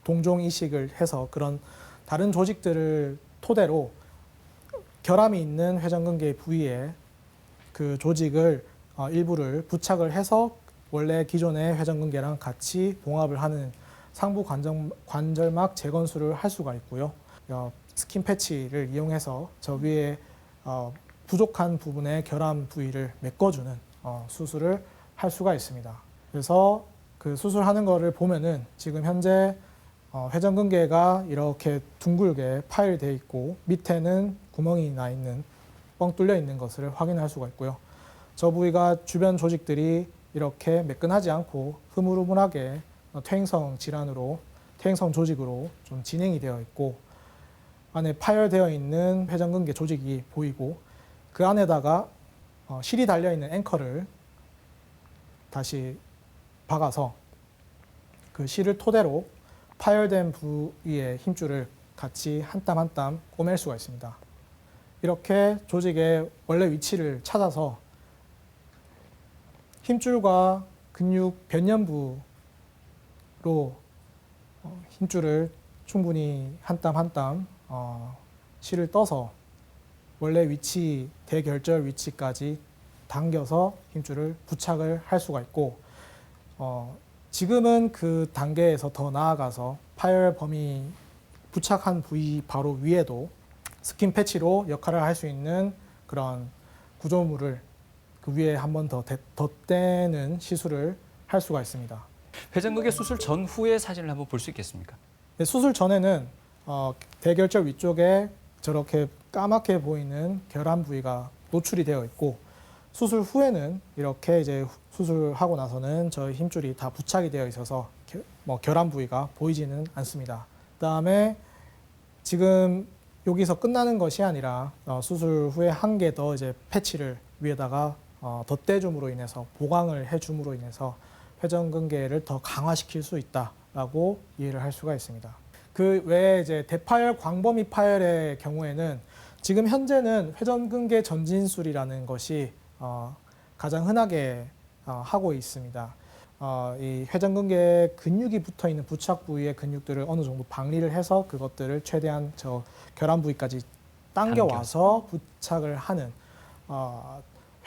동종 이식을 해서 그런 다른 조직들을 토대로 결함이 있는 회전근개 부위에 그 조직을 일부를 부착을 해서 원래 기존의 회전근개랑 같이 봉합을 하는 상부 관절막 재건술을 할 수가 있고요. 스킨 패치를 이용해서 저 위에 부족한 부분의 결함 부위를 메꿔주는 수술을 할 수가 있습니다. 그래서 그 수술하는 거를 보면은 지금 현재 회전근개가 이렇게 둥글게 파열되어 있고 밑에는 구멍이 나 있는 뻥 뚫려 있는 것을 확인할 수가 있고요. 저 부위가 주변 조직들이 이렇게 매끈하지 않고 흐물흐물하게 퇴행성 질환으로, 퇴행성 조직으로 좀 진행이 되어 있고 안에 파열되어 있는 회전근개 조직이 보이고 그 안에다가 실이 달려있는 앵커를 다시 박아서 그 실을 토대로 파열된 부위의 힘줄을 같이 한 땀 한 땀 꼬맬 수가 있습니다. 이렇게 조직의 원래 위치를 찾아서 힘줄과 근육 변연부로 힘줄을 충분히 한 땀 한 땀 실을 떠서 원래 위치, 대결절 위치까지 당겨서 힘줄을 부착을 할 수가 있고 지금은 그 단계에서 더 나아가서 파열 범위 부착한 부위 바로 위에도 스킨 패치로 역할을 할 수 있는 그런 구조물을 그 위에 한 번 더 덧대는 시술을 할 수가 있습니다. 회전근개 수술 전후의 사진을 한번 볼 수 있겠습니까? 네, 수술 전에는 대결절 위쪽에 저렇게 까맣게 보이는 결함 부위가 노출이 되어 있고 수술 후에는 이렇게 이제 수술하고 나서는 저 힘줄이 다 부착이 되어 있어서 결함 부위가 보이지는 않습니다. 그다음에 지금 여기서 끝나는 것이 아니라 수술 후에 한 개 더 이제 패치를 위에다가 덧대줌으로 인해서 보강을 해줌으로 인해서 회전근개를 더 강화시킬 수 있다라고 이해를 할 수가 있습니다. 그 외에 이제 대파열, 광범위 파열의 경우에는 지금 현재는 회전근개 전진술이라는 것이 가장 흔하게 하고 있습니다. 이 회전근개 근육이 붙어 있는 부착 부위의 근육들을 어느 정도 박리를 해서 그것들을 최대한 저 결함 부위까지 당겨와서 부착을 하는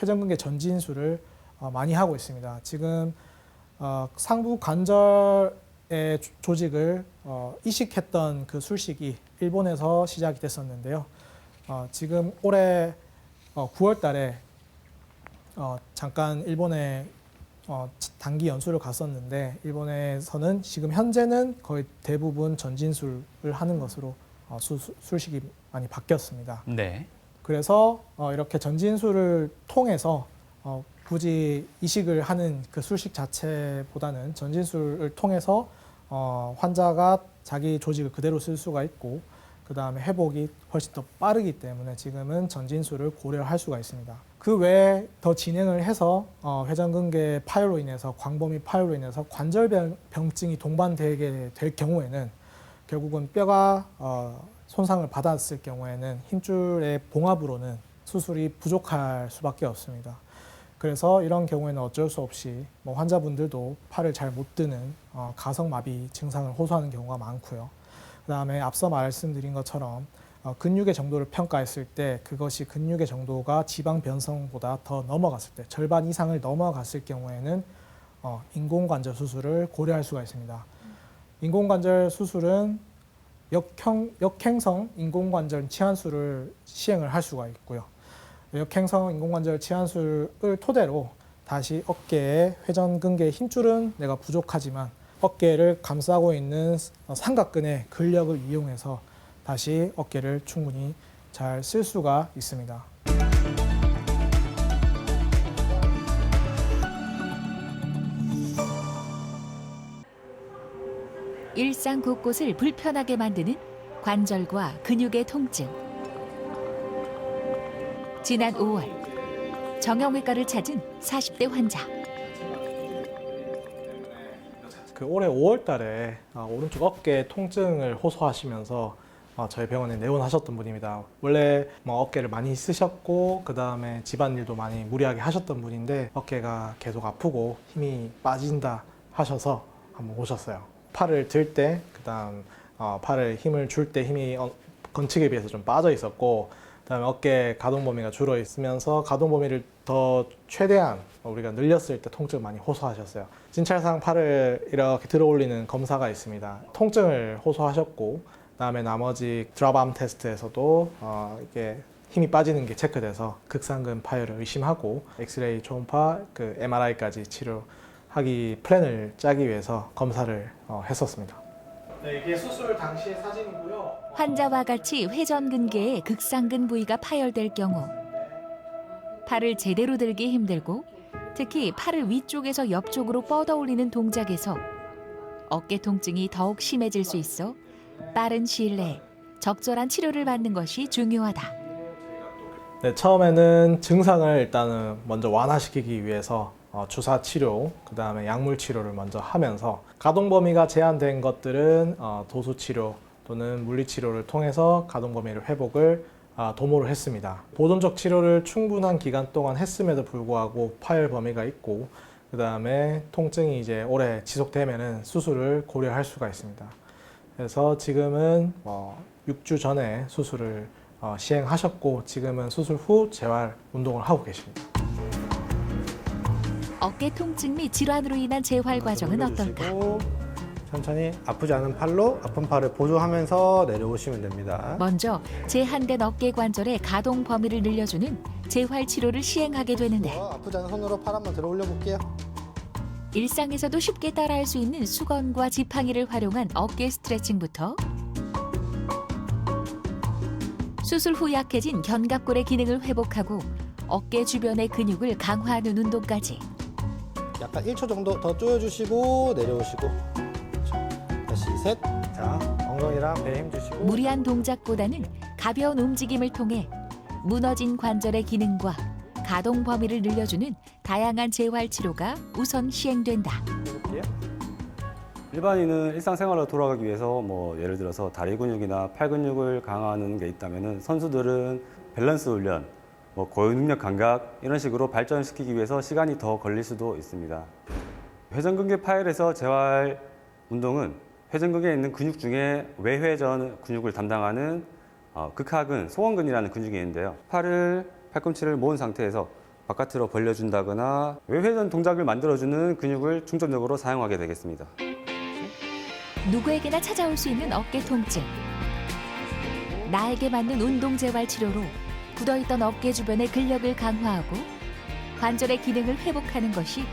회전근개 전진술을 많이 하고 있습니다. 지금 상부 관절의 조직을 이식했던 그 술식이 일본에서 시작이 됐었는데요. 지금 올해 9월 달에 잠깐 일본에 단기 연수를 갔었는데 일본에서는 지금 현재는 거의 대부분 전진술을 하는 것으로 술식이 많이 바뀌었습니다. 네. 그래서 이렇게 전진술을 통해서 굳이 이식을 하는 그 술식 자체보다는 전진술을 통해서 환자가 자기 조직을 그대로 쓸 수가 있고 그 다음에 회복이 훨씬 더 빠르기 때문에 지금은 전진술을 고려할 수가 있습니다. 그 외에 더 진행을 해서 회전근개 파열로 인해서 광범위 파열로 인해서 관절병증이 동반되게 될 경우에는 결국은 뼈가 손상을 받았을 경우에는 힘줄의 봉합으로는 수술이 부족할 수밖에 없습니다. 그래서 이런 경우에는 어쩔 수 없이 환자분들도 팔을 잘 못 드는 가성마비 증상을 호소하는 경우가 많고요. 그다음에 앞서 말씀드린 것처럼 근육의 정도를 평가했을 때 그것이 근육의 정도가 지방 변성보다 더 넘어갔을 때 절반 이상을 넘어갔을 경우에는 인공관절 수술을 고려할 수가 있습니다. 인공관절 수술은 역행성 인공관절 치환술을 시행을 할 수가 있고요. 역행성 인공관절 치환술을 토대로 다시 어깨의 회전근개 힘줄은 내가 부족하지만 어깨를 감싸고 있는 삼각근의 근력을 이용해서 다시 어깨를 충분히 잘 쓸 수가 있습니다. 일상 곳곳을 불편하게 만드는 관절과 근육의 통증. 지난 5월 정형외과를 찾은 40대 환자. 올해 5월 달에 오른쪽 어깨 통증을 호소하시면서 저희 병원에 내원하셨던 분입니다. 원래 어깨를 많이 쓰셨고 그 다음에 집안일도 많이 무리하게 하셨던 분인데 어깨가 계속 아프고 힘이 빠진다 하셔서 한번 오셨어요. 팔을 들 때, 그 다음 팔을 힘을 줄 때 힘이 건칙에 비해서 좀 빠져 있었고 그다음에 어깨 가동 범위가 줄어 있으면서 가동 범위를 더 최대한 우리가 늘렸을 때 통증을 많이 호소하셨어요. 진찰상 팔을 이렇게 들어 올리는 검사가 있습니다. 통증을 호소하셨고 그다음에 나머지 드랍암 테스트에서도 이게 힘이 빠지는 게 체크돼서 극상근 파열을 의심하고 엑스레이, 초음파, 그 MRI까지 치료하기 플랜을 짜기 위해서 검사를 했었습니다. 네, 이게 수술 당시 사진이고요. 환자와 같이 회전근개의 극상근 부위가 파열될 경우 팔을 제대로 들기 힘들고 특히 팔을 위쪽에서 옆쪽으로 뻗어 올리는 동작에서 어깨 통증이 더욱 심해질 수 있어 빠른 시일 내에 적절한 치료를 받는 것이 중요하다. 네, 처음에는 증상을 일단은 먼저 완화시키기 위해서 주사 치료, 그 다음에 약물 치료를 먼저 하면서 가동 범위가 제한된 것들은 도수 치료 또는 물리 치료를 통해서 가동 범위를 회복을 도모를 했습니다. 보존적 치료를 충분한 기간 동안 했음에도 불구하고 파열 범위가 있고 그 다음에 통증이 이제 오래 지속되면은 수술을 고려할 수가 있습니다. 그래서 지금은 6주 전에 수술을 시행하셨고 지금은 수술 후 재활 운동을 하고 계십니다. 어깨 통증 및 질환으로 인한 재활 과정은 어떨까? 천천히 아프지 않은 팔로 아픈 팔을 보조하면서 내려오시면 됩니다. 먼저 제한된 어깨 관절의 가동 범위를 늘려주는 재활 치료를 시행하게 되는데 아프지 않은 손으로 팔 한번 들어 올려 볼게요. 일상에서도 쉽게 따라할 수 있는 수건과 지팡이를 활용한 어깨 스트레칭부터 수술 후 약해진 견갑골의 기능을 회복하고 어깨 주변의 근육을 강화하는 운동까지 약간 1초 정도 더 조여주시고 내려오시고 다시 셋. 자, 엉덩이랑 배에 힘 주시고 무리한 동작보다는 가벼운 움직임을 통해 무너진 관절의 기능과 가동 범위를 늘려주는 다양한 재활 치료가 우선 시행된다. 해볼게요. 일반인은 일상생활로 돌아가기 위해서 예를 들어서 다리 근육이나 팔 근육을 강화하는 게 있다면 선수들은 밸런스 훈련, 고유 능력 감각 이런 식으로 발전시키기 위해서 시간이 더 걸릴 수도 있습니다. 회전근개 파열에서 재활 운동은 회전근개에 있는 근육 중에 외회전 근육을 담당하는 극하근, 소원근이라는 근육이 있는데요. 팔꿈치를 모은 상태에서 바깥으로 벌려준다거나 외회전 동작을 만들어주는 근육을 중점적으로 사용하게 되겠습니다. 누구에게나 찾아올 수 있는 어깨 통증. 나에게 맞는 운동 재활 치료로 굳어있던 어깨 주변의 근력을 강화하고 관절의 기능을 회복하는 것이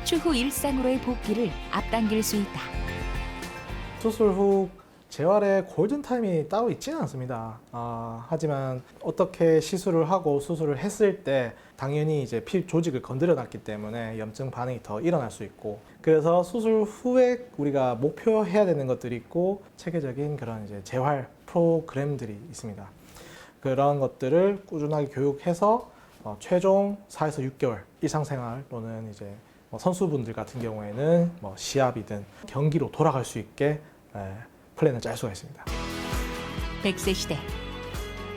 추후 일상으로의 복귀를 앞당길 수 있다. 수술 후 재활의 골든타임이 따로 있지는 않습니다. 하지만 어떻게 시술을 하고 수술을 했을 때 당연히 이제 피 조직을 건드려 놨기 때문에 염증 반응이 더 일어날 수 있고, 그래서 수술 후에 우리가 목표해야 되는 것들이 있고 체계적인 그런 이제 재활 프로그램들이 있습니다. 그런 것들을 꾸준하게 교육해서 최종 4에서 6개월 일상생활 또는 이제 선수분들 같은 경우에는 시합이든 경기로 돌아갈 수 있게 플랜을 짤 수가 있습니다. 100세 시대.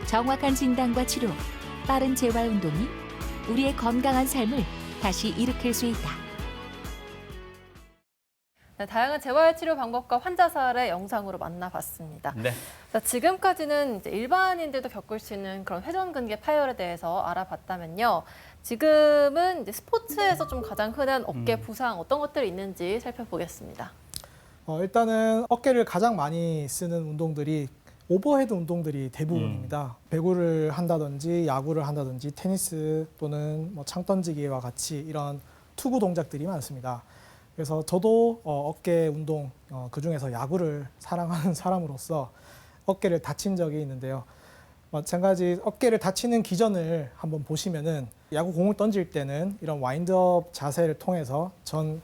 정확한 진단과 치료, 빠른 재활 운동이 우리의 건강한 삶을 다시 일으킬 수 있다. 네, 다양한 재활 치료 방법과 환자 사례 영상으로 만나봤습니다. 네. 자, 지금까지는 이제 일반인들도 겪을 수 있는 그런 회전근개 파열에 대해서 알아봤다면요. 지금은 이제 스포츠에서 좀 가장 흔한 어깨 부상 어떤 것들이 있는지 살펴보겠습니다. 일단은 어깨를 가장 많이 쓰는 운동들이 오버헤드 운동들이 대부분입니다. 배구를 한다든지 야구를 한다든지 테니스 또는 창 던지기와 같이 이런 투구 동작들이 많습니다. 그래서 저도 어깨 운동, 그중에서 야구를 사랑하는 사람으로서 어깨를 다친 적이 있는데요. 마찬가지 어깨를 다치는 기전을 한번 보시면은 야구 공을 던질 때는 이런 와인드업 자세를 통해서 전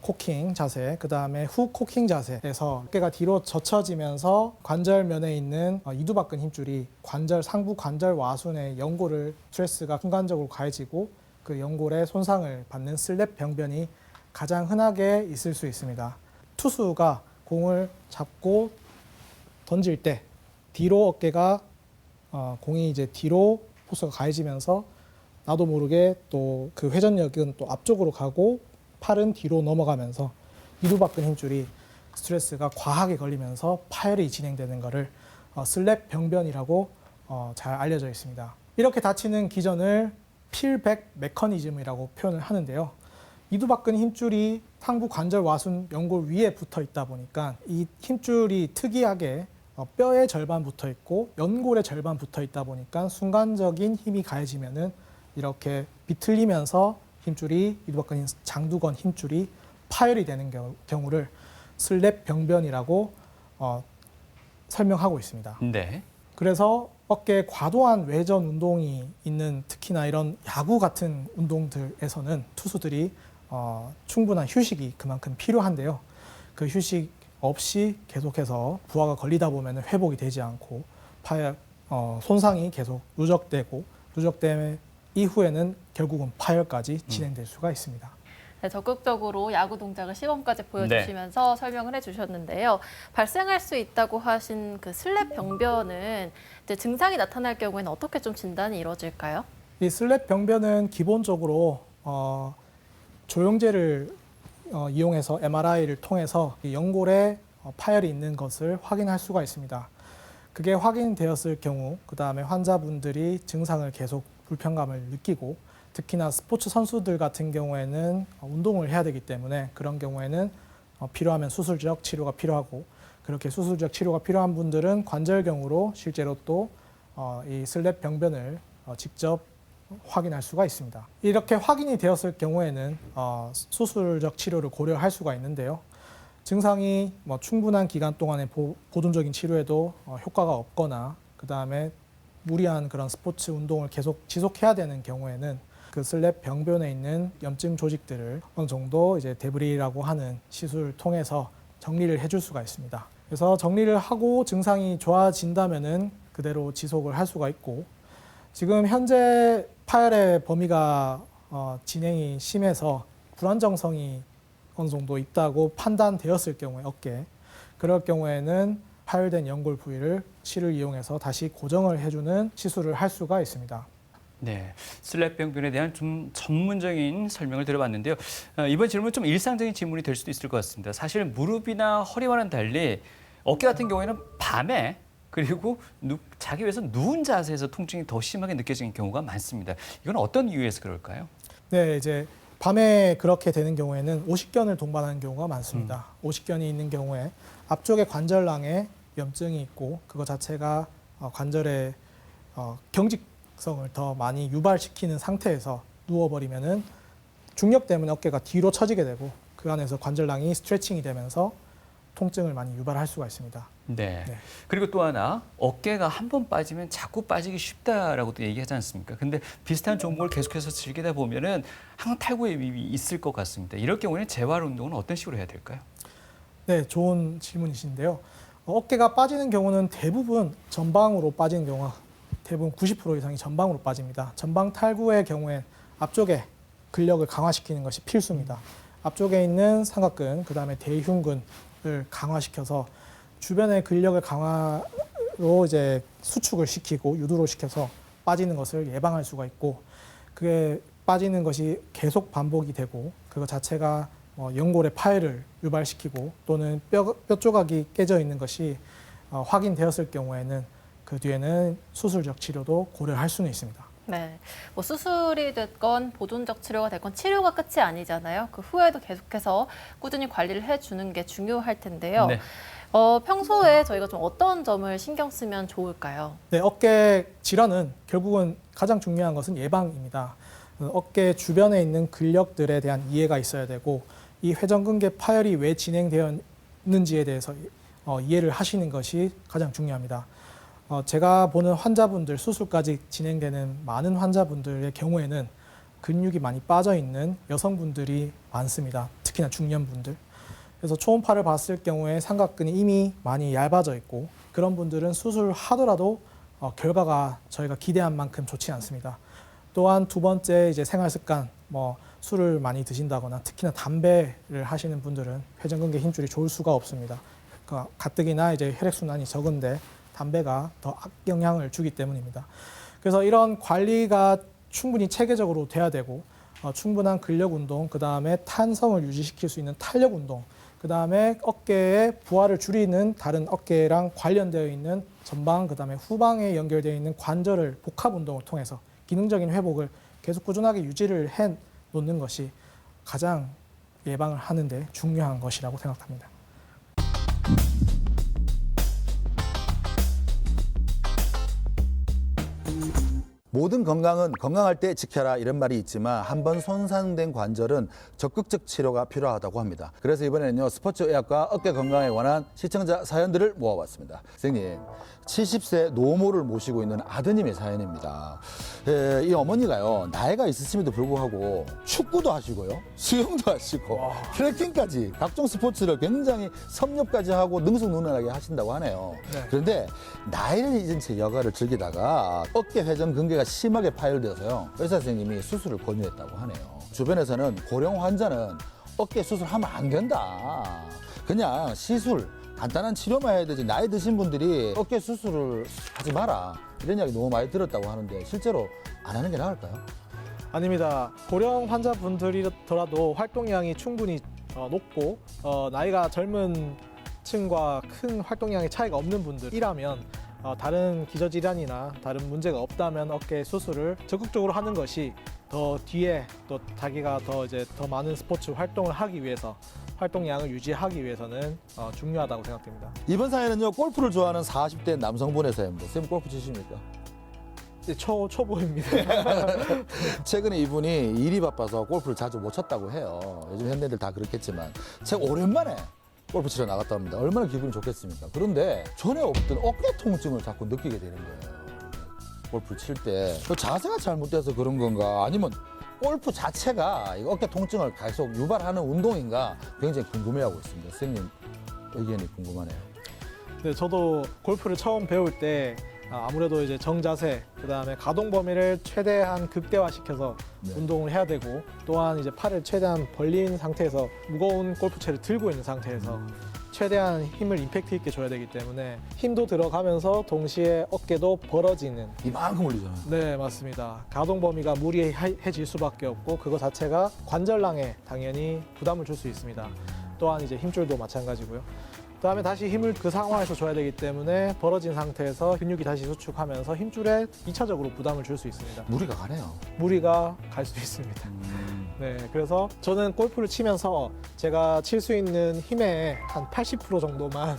코킹 자세, 그 다음에 후 코킹 자세에서 어깨가 뒤로 젖혀지면서 관절면에 있는 이두박근 힘줄이 상부 관절 와순의 연골을 스트레스가 순간적으로 가해지고 그 연골의 손상을 받는 슬랩 병변이 가장 흔하게 있을 수 있습니다. 투수가 공을 잡고 던질 때 뒤로 어깨가 공이 이제 뒤로 포스가 가해지면서 나도 모르게 또 그 회전력은 또 앞쪽으로 가고 팔은 뒤로 넘어가면서 이두박근 힘줄이 스트레스가 과하게 걸리면서 파열이 진행되는 것을 슬랩 병변이라고 잘 알려져 있습니다. 이렇게 다치는 기전을 필백 메커니즘이라고 표현을 하는데요. 이두박근 힘줄이 상부 관절 와순 연골 위에 붙어 있다 보니까 이 힘줄이 특이하게 뼈의 절반 붙어 있고 연골의 절반 붙어 있다 보니까 순간적인 힘이 가해지면은 이렇게 비틀리면서 힘줄이 이두박근 장두건 힘줄이 파열이 되는 경우를 슬랩 병변이라고 설명하고 있습니다. 네. 그래서 어깨에 과도한 외전 운동이 있는 특히나 이런 야구 같은 운동들에서는 투수들이 충분한 휴식이 그만큼 필요한데요. 그 휴식 없이 계속해서 부하가 걸리다 보면 회복이 되지 않고 손상이 계속 누적되고 누적됨 이후에는 결국은 파열까지 진행될 수가 있습니다. 네, 적극적으로 야구 동작을 시범까지 보여주시면서 설명을 해주셨는데요. 발생할 수 있다고 하신 그 슬랩 병변은 이제 증상이 나타날 경우에는 어떻게 좀 진단이 이루어질까요? 이 슬랩 병변은 기본적으로 조영제를 이용해서 MRI를 통해서 연골에 파열이 있는 것을 확인할 수가 있습니다. 그게 확인되었을 경우 그 다음에 환자분들이 증상을 계속 불편감을 느끼고 특히나 스포츠 선수들 같은 경우에는 운동을 해야 되기 때문에 그런 경우에는 필요하면 수술적 치료가 필요하고 그렇게 수술적 치료가 필요한 분들은 관절경으로 실제로 또 이 슬랩 병변을 직접 확인할 수가 있습니다. 이렇게 확인이 되었을 경우에는 수술적 치료를 고려할 수가 있는데요. 증상이 충분한 기간 동안의 보존적인 치료에도 효과가 없거나 그 다음에 무리한 그런 스포츠 운동을 계속 지속해야 되는 경우에는 그 슬랩 병변에 있는 염증 조직들을 어느 정도 이제 데브리라고 하는 시술을 통해서 정리를 해줄 수가 있습니다. 그래서 정리를 하고 증상이 좋아진다면은 그대로 지속을 할 수가 있고 지금 현재 파열의 범위가 진행이 심해서 불안정성이 어느 정도 있다고 판단되었을 경우에 어깨에 그럴 경우에는 파열된 연골 부위를 실을 이용해서 다시 고정을 해주는 시술을 할 수가 있습니다. 네, 슬랩병변에 대한 좀 전문적인 설명을 들어봤는데요. 이번 질문은 좀 일상적인 질문이 될 수도 있을 것 같습니다. 사실 무릎이나 허리와는 달리 어깨 같은 경우에는 밤에 그리고 자기 위해서 누운 자세에서 통증이 더 심하게 느껴지는 경우가 많습니다. 이건 어떤 이유에서 그럴까요? 네, 이제 밤에 그렇게 되는 경우에는 오십견을 동반하는 경우가 많습니다. 오십견이 있는 경우에 앞쪽의 관절낭에 염증이 있고 그거 자체가 관절의 경직성을 더 많이 유발시키는 상태에서 누워버리면은 중력 때문에 어깨가 뒤로 처지게 되고 그 안에서 관절낭이 스트레칭이 되면서 통증을 많이 유발할 수가 있습니다. 네. 네. 그리고 또 하나 어깨가 한 번 빠지면 자꾸 빠지기 쉽다라고도 얘기하지 않습니까? 근데 비슷한 종목을 계속해서 즐기다 보면은 항상 탈구의 위험이 있을 것 같습니다. 이럴 경우에는 재활 운동은 어떤 식으로 해야 될까요? 네, 좋은 질문이신데요. 어깨가 빠지는 경우는 대부분 전방으로 빠지는 경우가 대부분 90% 이상이 전방으로 빠집니다. 전방 탈구의 경우엔 앞쪽에 근력을 강화시키는 것이 필수입니다. 앞쪽에 있는 삼각근, 그다음에 대흉근을 강화시켜서 주변의 근력을 강화로 이제 수축을 시키고 유도를 시켜서 빠지는 것을 예방할 수가 있고 그게 빠지는 것이 계속 반복이 되고 그거 자체가 연골의 파열을 유발시키고 또는 뼈 조각이 깨져 있는 것이 확인되었을 경우에는 그 뒤에는 수술적 치료도 고려할 수는 있습니다. 네, 뭐 수술이 됐건 보존적 치료가 됐건 치료가 끝이 아니잖아요. 그 후에도 계속해서 꾸준히 관리를 해주는 게 중요할 텐데요. 네. 평소에 저희가 좀 어떤 점을 신경 쓰면 좋을까요? 네, 어깨 질환은 결국은 가장 중요한 것은 예방입니다. 어깨 주변에 있는 근력들에 대한 이해가 있어야 되고 이 회전근개 파열이 왜 진행되었는지에 대해서 이해를 하시는 것이 가장 중요합니다. 제가 보는 환자분들, 수술까지 진행되는 많은 환자분들의 경우에는 근육이 많이 빠져 있는 여성분들이 많습니다. 특히나 중년분들. 그래서 초음파를 봤을 경우에 삼각근이 이미 많이 얇아져 있고 그런 분들은 수술하더라도 결과가 저희가 기대한 만큼 좋지 않습니다. 또한 두 번째 이제 생활 습관, 술을 많이 드신다거나 특히나 담배를 하시는 분들은 회전근개 힘줄이 좋을 수가 없습니다. 가뜩이나 이제 혈액순환이 적은데 담배가 더 악영향을 주기 때문입니다. 그래서 이런 관리가 충분히 체계적으로 돼야 되고 충분한 근력 운동, 그 다음에 탄성을 유지시킬 수 있는 탄력 운동, 그 다음에 어깨의 부하를 줄이는 다른 어깨랑 관련되어 있는 전방, 그 다음에 후방에 연결되어 있는 관절을 복합 운동을 통해서 기능적인 회복을 계속 꾸준하게 유지를 해 놓는 것이 가장 예방을 하는 데 중요한 것이라고 생각합니다. 모든 건강은 건강할 때 지켜라 이런 말이 있지만 한번 손상된 관절은 적극적 치료가 필요하다고 합니다. 그래서 이번에는요 스포츠의학과 어깨 건강에 관한 시청자 사연들을 모아봤습니다. 선생님, 70세 노모를 모시고 있는 아드님의 사연입니다. 이 어머니가요 나이가 있으심에도 불구하고 축구도 하시고요 수영도 하시고 트레킹까지 각종 스포츠를 굉장히 섭렵까지 하고 능숙능란하게 하신다고 하네요. 네. 그런데 나이를 잊은 채 여가를 즐기다가 어깨 회전 근개가 심하게 파열되어서요 의사 선생님이 수술을 권유했다고 하네요. 주변에서는 고령 환자는 어깨 수술하면 안 된다, 그냥 시술 간단한 치료만 해야 되지 나이 드신 분들이 어깨 수술을 하지 마라 이런 이야기 너무 많이 들었다고 하는데 실제로 안 하는 게 나을까요? 아닙니다. 고령 환자분들이더라도 활동량이 충분히 높고 나이가 젊은 층과 큰 활동량의 차이가 없는 분들이라면 다른 기저질환이나 다른 문제가 없다면 어깨 수술을 적극적으로 하는 것이 더 뒤에 또 자기가 더 많은 스포츠 활동을 하기 위해서 활동량을 유지하기 위해서는 중요하다고 생각됩니다. 이번 사연은요 골프를 좋아하는 40대 남성분의 사연입니다. 선생님 골프 치십니까? 네, 초보입니다. 최근에 이분이 일이 바빠서 골프를 자주 못 쳤다고 해요. 요즘 현대인들 다 그렇겠지만 제가 오랜만에 골프 치러 나갔다 옵니다. 얼마나 기분이 좋겠습니까? 그런데 전에 없던 어깨 통증을 자꾸 느끼게 되는 거예요. 골프 칠 때 자세가 잘못돼서 그런 건가 아니면 골프 자체가 어깨 통증을 계속 유발하는 운동인가 굉장히 궁금해하고 있습니다. 선생님 의견이 궁금하네요. 네, 저도 골프를 처음 배울 때 아무래도 이제 정자세, 그다음에 가동 범위를 최대한 극대화시켜서 네. 운동을 해야 되고, 또한 이제 팔을 최대한 벌린 상태에서 무거운 골프채를 들고 있는 상태에서 최대한 힘을 임팩트 있게 줘야 되기 때문에 힘도 들어가면서 동시에 어깨도 벌어지는. 이만큼 올리잖아요. 네, 맞습니다. 가동 범위가 무리해질 수밖에 없고 그거 자체가 관절랑에 당연히 부담을 줄 수 있습니다. 또한 이제 힘줄도 마찬가지고요. 그다음에 다시 힘을 그 상황에서 줘야 되기 때문에 벌어진 상태에서 근육이 다시 수축하면서 힘줄에 2차적으로 부담을 줄 수 있습니다. 무리가 가네요. 무리가 갈 수도 있습니다. 네, 그래서 저는 골프를 치면서 제가 칠 수 있는 힘의 한 80% 정도만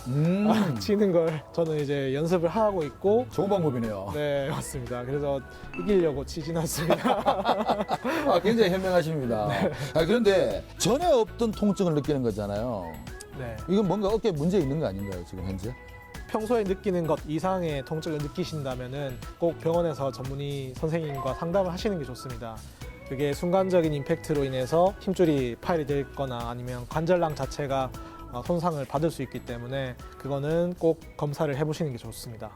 치는 걸 저는 이제 연습을 하고 있고. 좋은 방법이네요. 네, 맞습니다. 그래서 이기려고 치진 않습니다. 굉장히 현명하십니다. 그런데 전에 없던 통증을 느끼는 거잖아요. 네. 이건 뭔가 어깨에 문제 있는 거 아닌가요, 지금 현재? 평소에 느끼는 것 이상의 통증을 느끼신다면은 꼭 병원에서 전문의 선생님과 상담을 하시는 게 좋습니다. 그게 순간적인 임팩트로 인해서 힘줄이 파열이 됐거나 아니면 관절랑 자체가 손상을 받을 수 있기 때문에 그거는 꼭 검사를 해보시는 게 좋습니다.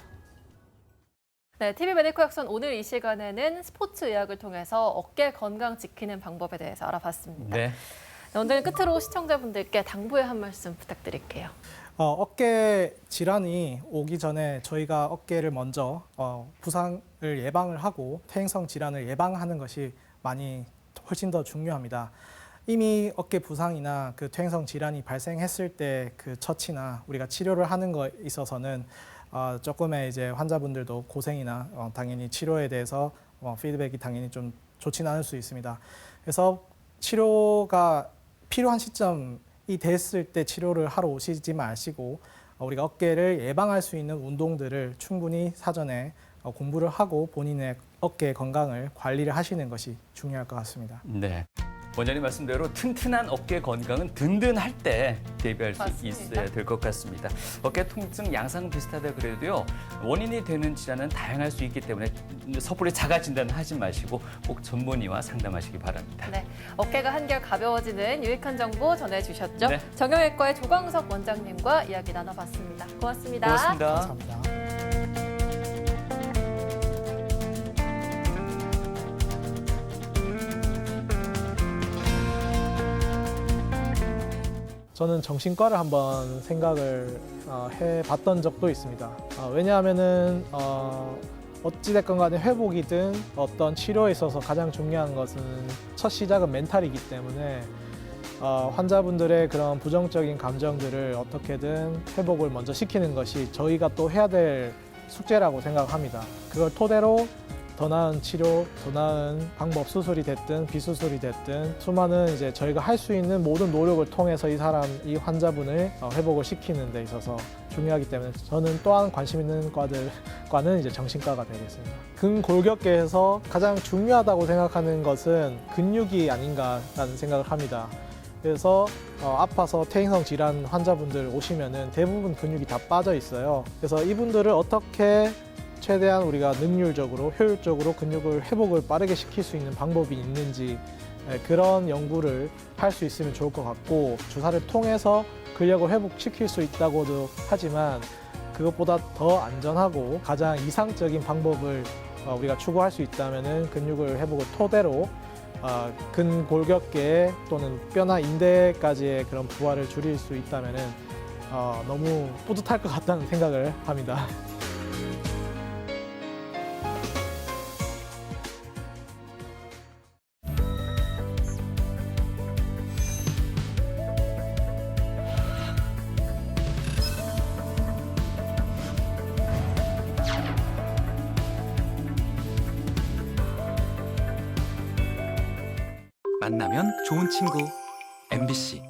네, TV 메디코 약선 오늘 이 시간에는 스포츠 의학을 통해서 어깨 건강 지키는 방법에 대해서 알아봤습니다. 네. 오늘 끝으로 시청자분들께 당부의 한 말씀 부탁드릴게요. 어깨 질환이 오기 전에 저희가 어깨를 먼저 부상을 예방을 하고 퇴행성 질환을 예방하는 것이 훨씬 더 중요합니다. 이미 어깨 부상이나 그 퇴행성 질환이 발생했을 때 그 처치나 우리가 치료를 하는 거에 있어서는 조금의 이제 환자분들도 고생이나 당연히 치료에 대해서 피드백이 당연히 좀 좋지는 않을 수 있습니다. 그래서 치료가 필요한 시점이 됐을 때 치료를 하러 오시지 마시고 우리가 어깨를 예방할 수 있는 운동들을 충분히 사전에 공부를 하고 본인의 어깨 건강을 관리를 하시는 것이 중요할 것 같습니다. 네. 원장님 말씀대로 튼튼한 어깨 건강은 든든할 때 대비할 수 맞습니다. 있어야 될 것 같습니다. 어깨 통증 양상 비슷하다 그래도요. 원인이 되는 질환은 다양할 수 있기 때문에 섣불리 자가 진단하지 마시고 꼭 전문의와 상담하시기 바랍니다. 네, 어깨가 한결 가벼워지는 유익한 정보 전해주셨죠? 네. 정형외과의 조광석 원장님과 이야기 나눠봤습니다. 고맙습니다. 고맙습니다. 감사합니다. 저는 정신과를 한번 생각을 해봤던 적도 있습니다. 왜냐하면은 어찌됐건 간에 회복이든 어떤 치료에 있어서 가장 중요한 것은 첫 시작은 멘탈이기 때문에 환자분들의 그런 부정적인 감정들을 어떻게든 회복을 먼저 시키는 것이 저희가 또 해야 될 숙제라고 생각합니다. 그걸 토대로 더 나은 치료, 더 나은 방법, 수술이 됐든 비수술이 됐든 수많은 이제 저희가 할 수 있는 모든 노력을 통해서 이 환자분을 회복을 시키는 데 있어서 중요하기 때문에 저는 또한 관심 있는 과는 이제 정신과가 되겠습니다. 근골격계에서 가장 중요하다고 생각하는 것은 근육이 아닌가라는 생각을 합니다. 그래서 아파서 퇴행성 질환 환자분들 오시면은 대부분 근육이 다 빠져 있어요. 그래서 이분들을 어떻게 최대한 우리가 능률적으로 효율적으로 근육을 회복을 빠르게 시킬 수 있는 방법이 있는지 그런 연구를 할 수 있으면 좋을 것 같고 주사를 통해서 근력을 회복시킬 수 있다고도 하지만 그것보다 더 안전하고 가장 이상적인 방법을 우리가 추구할 수 있다면은 근육을 회복을 토대로 근골격계 또는 뼈나 인대까지의 그런 부하를 줄일 수 있다면은 너무 뿌듯할 것 같다는 생각을 합니다. 만나면 좋은 친구 MBC